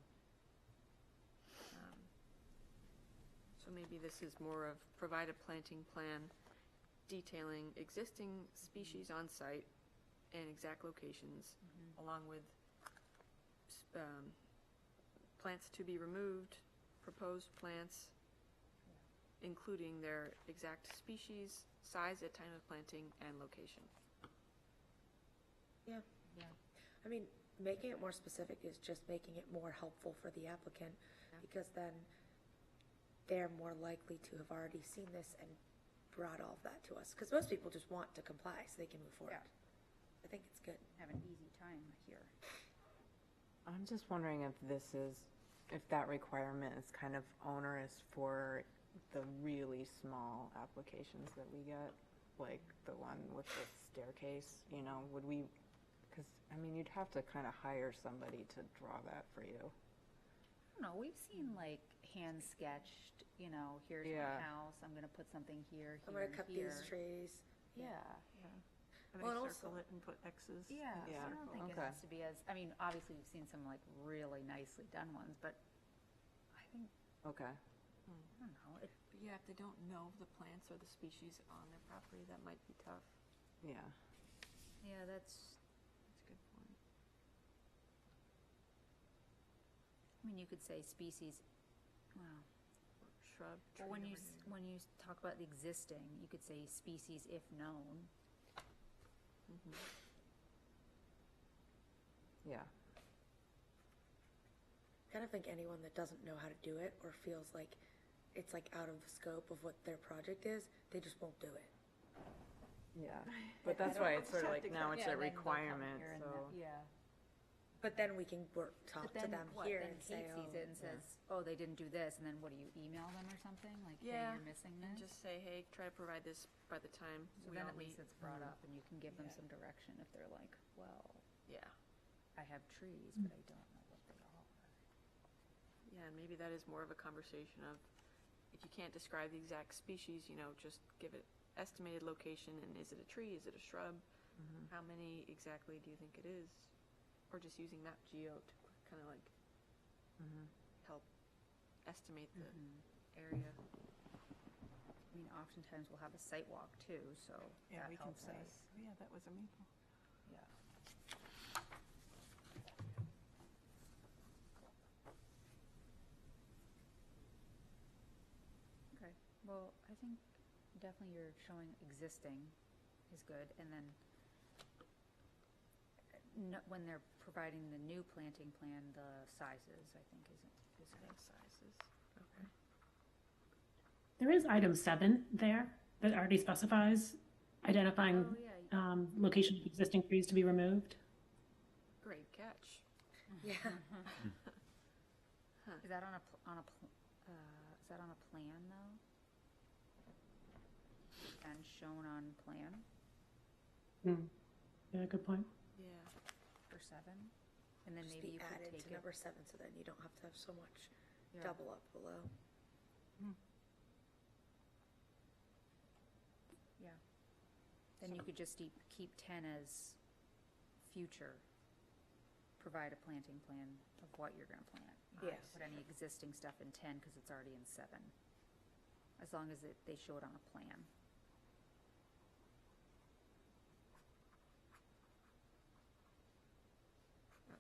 So maybe this is more of provide a planting plan detailing existing species on site and exact locations, along with plants to be removed, proposed plants, including their exact species, size at time of planting, and location. yeah. Yeah. I mean, making it more specific is just making it more helpful for the applicant, Yeah. because then they're more likely to have already seen this and brought all of that to us, because most people just want to comply so they can move forward. Yeah. I think it's good. Have an easy time here. I'm just wondering if that requirement is kind of onerous for the really small applications that we get, like the one with the staircase, you know, would we, because, I mean, you'd have to kind of hire somebody to draw that for you. I don't know, we've seen like hand sketched, you know, here's my Yeah. house, I'm gonna put something here, I'm here, gonna cut and here. these trees. Yeah. Or Well, they and circle also- it and put X's? Yeah, so Yeah, I don't think it okay. has to be as, I mean, obviously we've seen some like really nicely done ones, but I think, Okay. I don't know, it, But yeah, if they don't know the plants or the species on their property, that might be tough. Yeah. yeah, that's, That's a good point. I mean, you could say species, wow. Shrub, tree. Well, when you, over here. when you talk about the existing, you could say species if known. Yeah. I kind of think anyone that doesn't know how to do it or feels like it's like out of the scope of what their project is, they just won't do it. Yeah. But that's why it's sort of like, now it's Yeah, a and then they'll come requirement, here and so. that- Yeah. But then we can talk But to then them what? here Then and say, Kate oh. sees it and says, oh, they didn't do this, and then what, do you email them or something? Like, hey, Yeah, you're missing and this? just say, hey, try to provide this by the time So we then all at least meet. it's brought up and you can give them Yeah. some direction if they're like, well, Yeah, I have trees, but I don't know what they are. yeah, and maybe that is more of a conversation of, if you can't describe the exact species, just give it estimated location, and is it a tree, is it a shrub? How many exactly do you think it is? Or just using map geo to kind of like help estimate the area. I mean, oftentimes we'll have a site walk too, so Yeah, that we can helps say, us. oh, yeah, that was a maple. Yeah. Okay, well, I think definitely you're showing existing is good, and then when they're providing the new planting plan, the sizes, I think, is good. Sizes, okay. There is item 7 there that already specifies identifying Oh, yeah, location of existing trees to be removed. Great catch. Yeah. is that on a plan though? And shown on plan Yeah, good point. Yeah. for 7? And then Just maybe be you could added take to it. number 7, so then you don't have to have so much Yeah. double up below. Yeah. Then you could just keep 10 as future. Provide a planting plan of what you're gonna plant. You don't have to Yes. Put any existing stuff in 10 because it's already in 7. As long as they show it on a plan.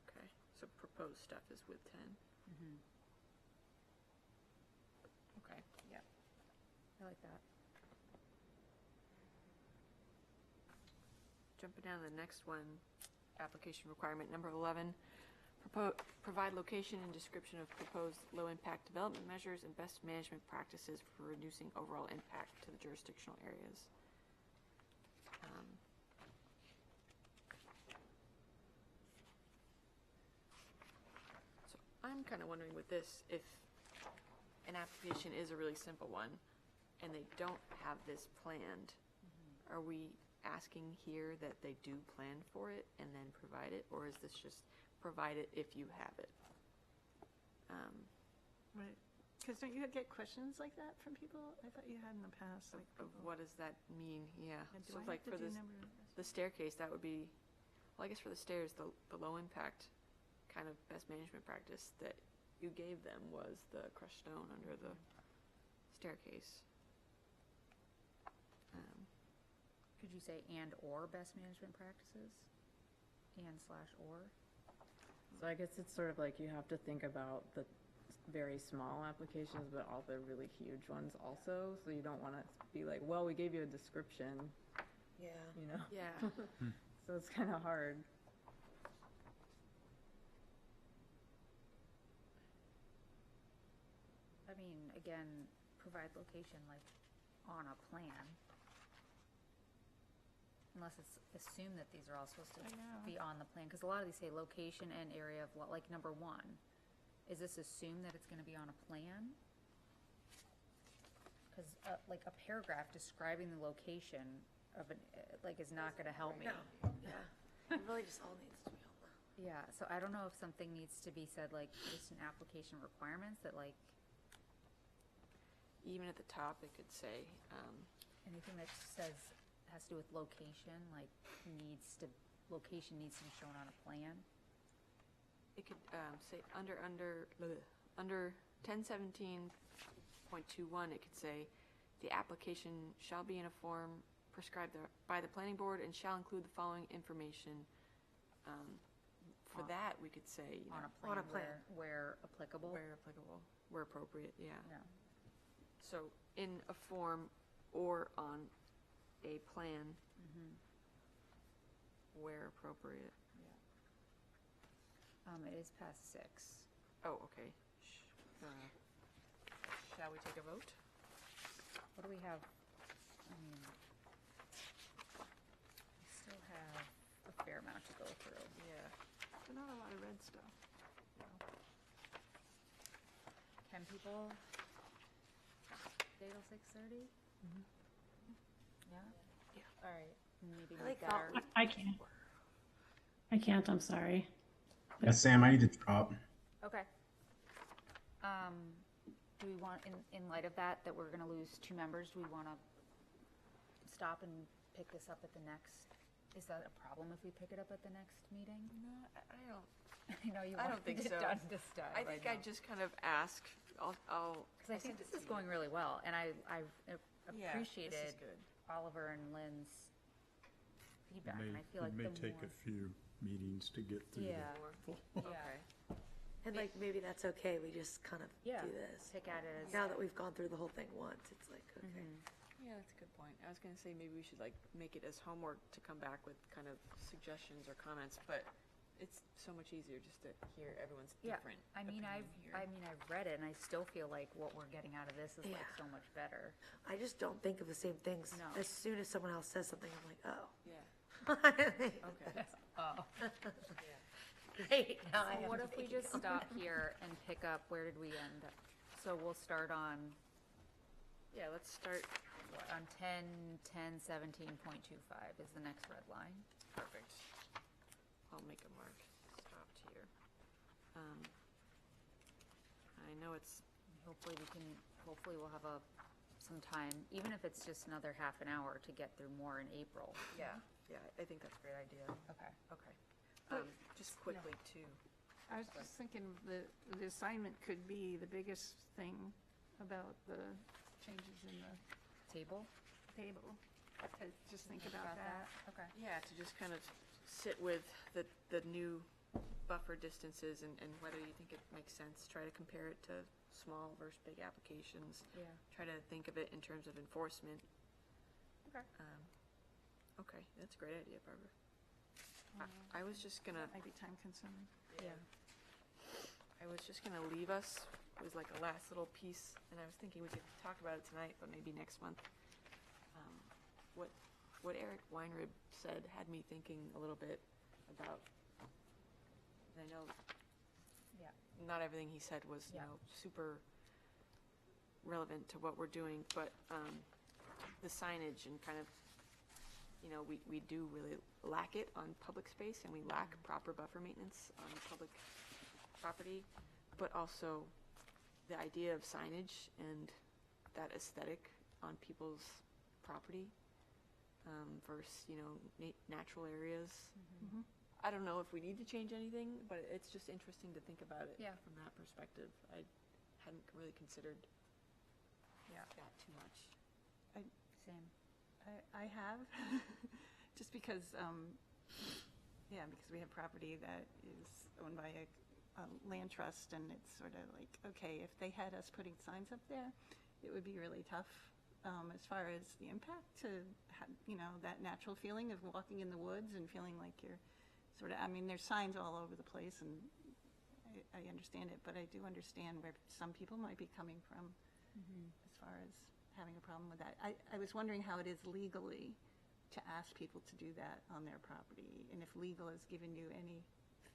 Okay, so proposed stuff is with 10. Okay. Yeah. I like that. Jumping down to the next one, application requirement number 11, provide location and description of proposed low-impact development measures and best management practices for reducing overall impact to the jurisdictional areas. So I'm kind of wondering with this, if an application is a really simple one and they don't have this planned, are we asking here that they do plan for it and then provide it, or is this just provide it if you have it? Right, because don't you get questions like that from people? I thought you had in the past, like, Of people. what does that mean? Yeah. Yeah, do So I like have to for do this, number? the staircase, that would be, well, I guess for the stairs, the low impact kind of best management practice that you gave them was the crushed stone under the staircase. Could you say and/or best management practices? And/or? So I guess it's sort of like you have to think about the very small applications, but all the really huge ones also. So you don't want to be like, well, we gave you a description, Yeah. you know? Yeah. So it's kind of hard. I mean, again, provide location like on a plan. Unless it's assumed that these are all supposed to I know. be on the plan, because a lot of these say location and area of what, like number 1. Is this assumed that it's gonna be on a plan? Because, like a paragraph describing the location of an, like, is not gonna help me. No, yeah. It really just all needs to be on the. Yeah, so I don't know if something needs to be said, like, just in application requirements, that like, Even at the top, it could say, anything that says, has to do with location, like, location needs to be shown on a plan. it could say under 1017.21, it could say, the application shall be in a form prescribed by the planning board and shall include the following information. For that, we could say, you On know, a plan, On a plan. where applicable. where applicable, where appropriate, yeah. Yeah. So in a form or on a plan, where appropriate. It is past 6. Oh, okay. Shall we take a vote? What do we have? I mean, we still have a fair amount to go through. Yeah. but not a lot of red stuff. Can people stay till 6:30? Yeah? Yeah. All right, maybe I make like that thought our, I can't. I can't, I'm sorry. Yeah, Sam, I need to drop. okay. Do we want, in light of that we're gonna lose 2 members, do we wanna stop and pick this up at the next? Is that a problem if we pick it up at the next meeting? No, I don't. I know you I want don't think it so. done this time. I think I just kind of ask. I'll. Because I think this is going really well, and I've Yeah, appreciated this is good. Oliver and Lynn's feedback, May- and I feel like It may the take more. a few meetings to get through Yeah. the Okay. And like, maybe that's okay, we just kind of Yeah, do this. pick at it as. Now that we've gone through the whole thing once, it's like, okay. Yeah, that's a good point. I was gonna say maybe we should like make it as homework to come back with kind of suggestions or comments, but it's so much easier just to hear everyone's Yeah, different. I mean, opinion here. I've read it, and I still feel like what we're getting out of this is like Yeah. so much better. I just don't think of the same things. No. As soon as someone else says something, I'm like, oh. Yeah. Okay. Oh. Great, now I So have what to if we think just about stop here and pick up, where did we end? So we'll start on, Yeah, let's start. what, on 10:17.25 is the next red line. Perfect. I'll make a mark. Stopped here. I know it's. Hopefully we'll have some time, even if it's just another half an hour to get through more in April. Yeah. Yeah, I think that's a great idea. Okay. Okay. But- Just quickly too. I was just thinking the assignment could be the biggest thing about the changes in the Table? table. To just think about that. Okay. Yeah, to just kind of sit with the new buffer distances and whether you think it makes sense. Try to compare it to small versus big applications. Yeah. Try to think of it in terms of enforcement. Okay. Okay, that's a great idea, Barbara. I was just gonna, Might be time consuming. Yeah. I was just gonna leave us with like a last little piece, and I was thinking we could talk about it tonight, but maybe next month. What Eric Weinrib said had me thinking a little bit about, and I know Yeah. not everything he said was, Yeah. super relevant to what we're doing, but the signage and kind of, we do really lack it on public space, and we lack proper buffer maintenance on public property, but also the idea of signage and that aesthetic on people's property versus, natural areas. I don't know if we need to change anything, but it's just interesting to think about it Yeah. from that perspective. I hadn't really considered Yeah. that too much. Same. I have, just because, because we have property that is owned by a land trust, and it's sort of like, okay, if they had us putting signs up there, it would be really tough as far as the impact to, that natural feeling of walking in the woods and feeling like you're sort of, there's signs all over the place, and I understand it, but I do understand where some people might be coming from as far as having a problem with that. I was wondering how it is legally to ask people to do that on their property, and if legal has given you any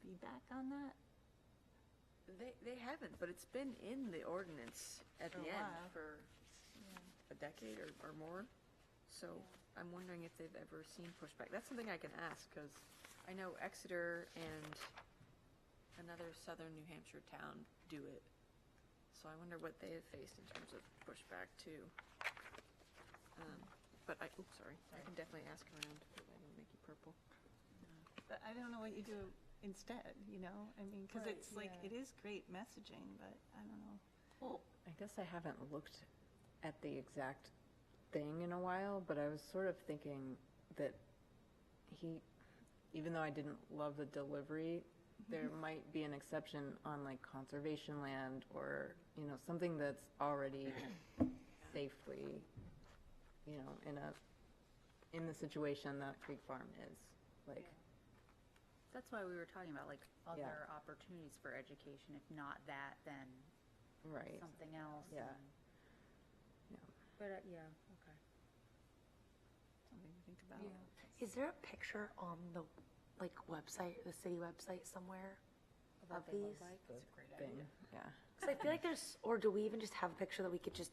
feedback on that? They haven't, but it's been in the ordinance at For a the end while. for a decade or more. So I'm wondering if they've ever seen pushback. That's something I can ask, because I know Exeter and another southern New Hampshire town do it. So I wonder what they have faced in terms of pushback too. But I can definitely ask around, if I don't make you purple. But I don't know what you do instead, because Right, it's like, yeah. it is great messaging, but I don't know. Well, I guess I haven't looked at the exact thing in a while, but I was sort of thinking that even though I didn't love the delivery, there might be an exception on like conservation land or, something that's already safely, in the situation that Creek Farm is, like. That's why we were talking about like other opportunities for education. If not that, then Right. something else. Yeah. and- Yeah. But okay. Something to think about. Is there a picture on the like website, the city website somewhere of what they look these? like. That's a great idea. Yeah. Because I feel like there's, or do we even just have a picture that we could just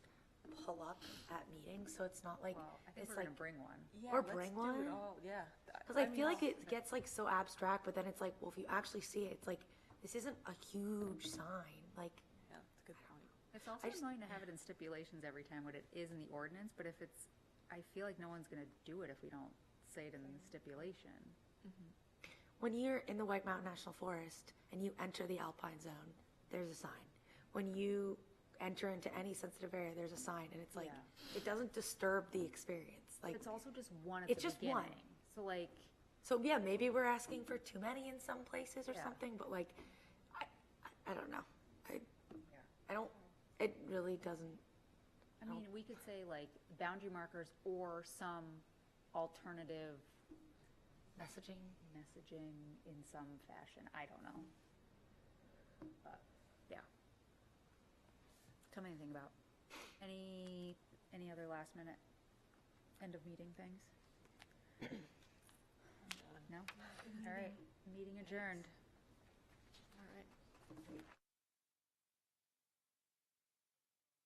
pull up at meetings, so it's not like, Well, I think it's we're like, gonna bring one. or bring one? Yeah. Because I feel like it gets like so abstract, but then it's like, well, if you actually see it, it's like, this isn't a huge sign, like, Yeah, that's a good point. It's also annoying to have it in stipulations every time when it is in the ordinance, but if it's, I feel like no one's gonna do it if we don't say it in the stipulation. when you're in the White Mountain National Forest and you enter the Alpine Zone, there's a sign. When you enter into any sensitive area, there's a sign, and it's like, Yeah. it doesn't disturb the experience, like, It's also just one at It's the just one. beginning. So like, so yeah, maybe we're asking for too many in some places or Yeah. something, but like, I don't know. Yeah. I don't, it really doesn't, I mean, we could say like boundary markers or some alternative messaging. messaging in some fashion. I don't know. But, yeah. Tell me anything about. Any other last minute end of meeting things? No? All right, meeting adjourned. All right.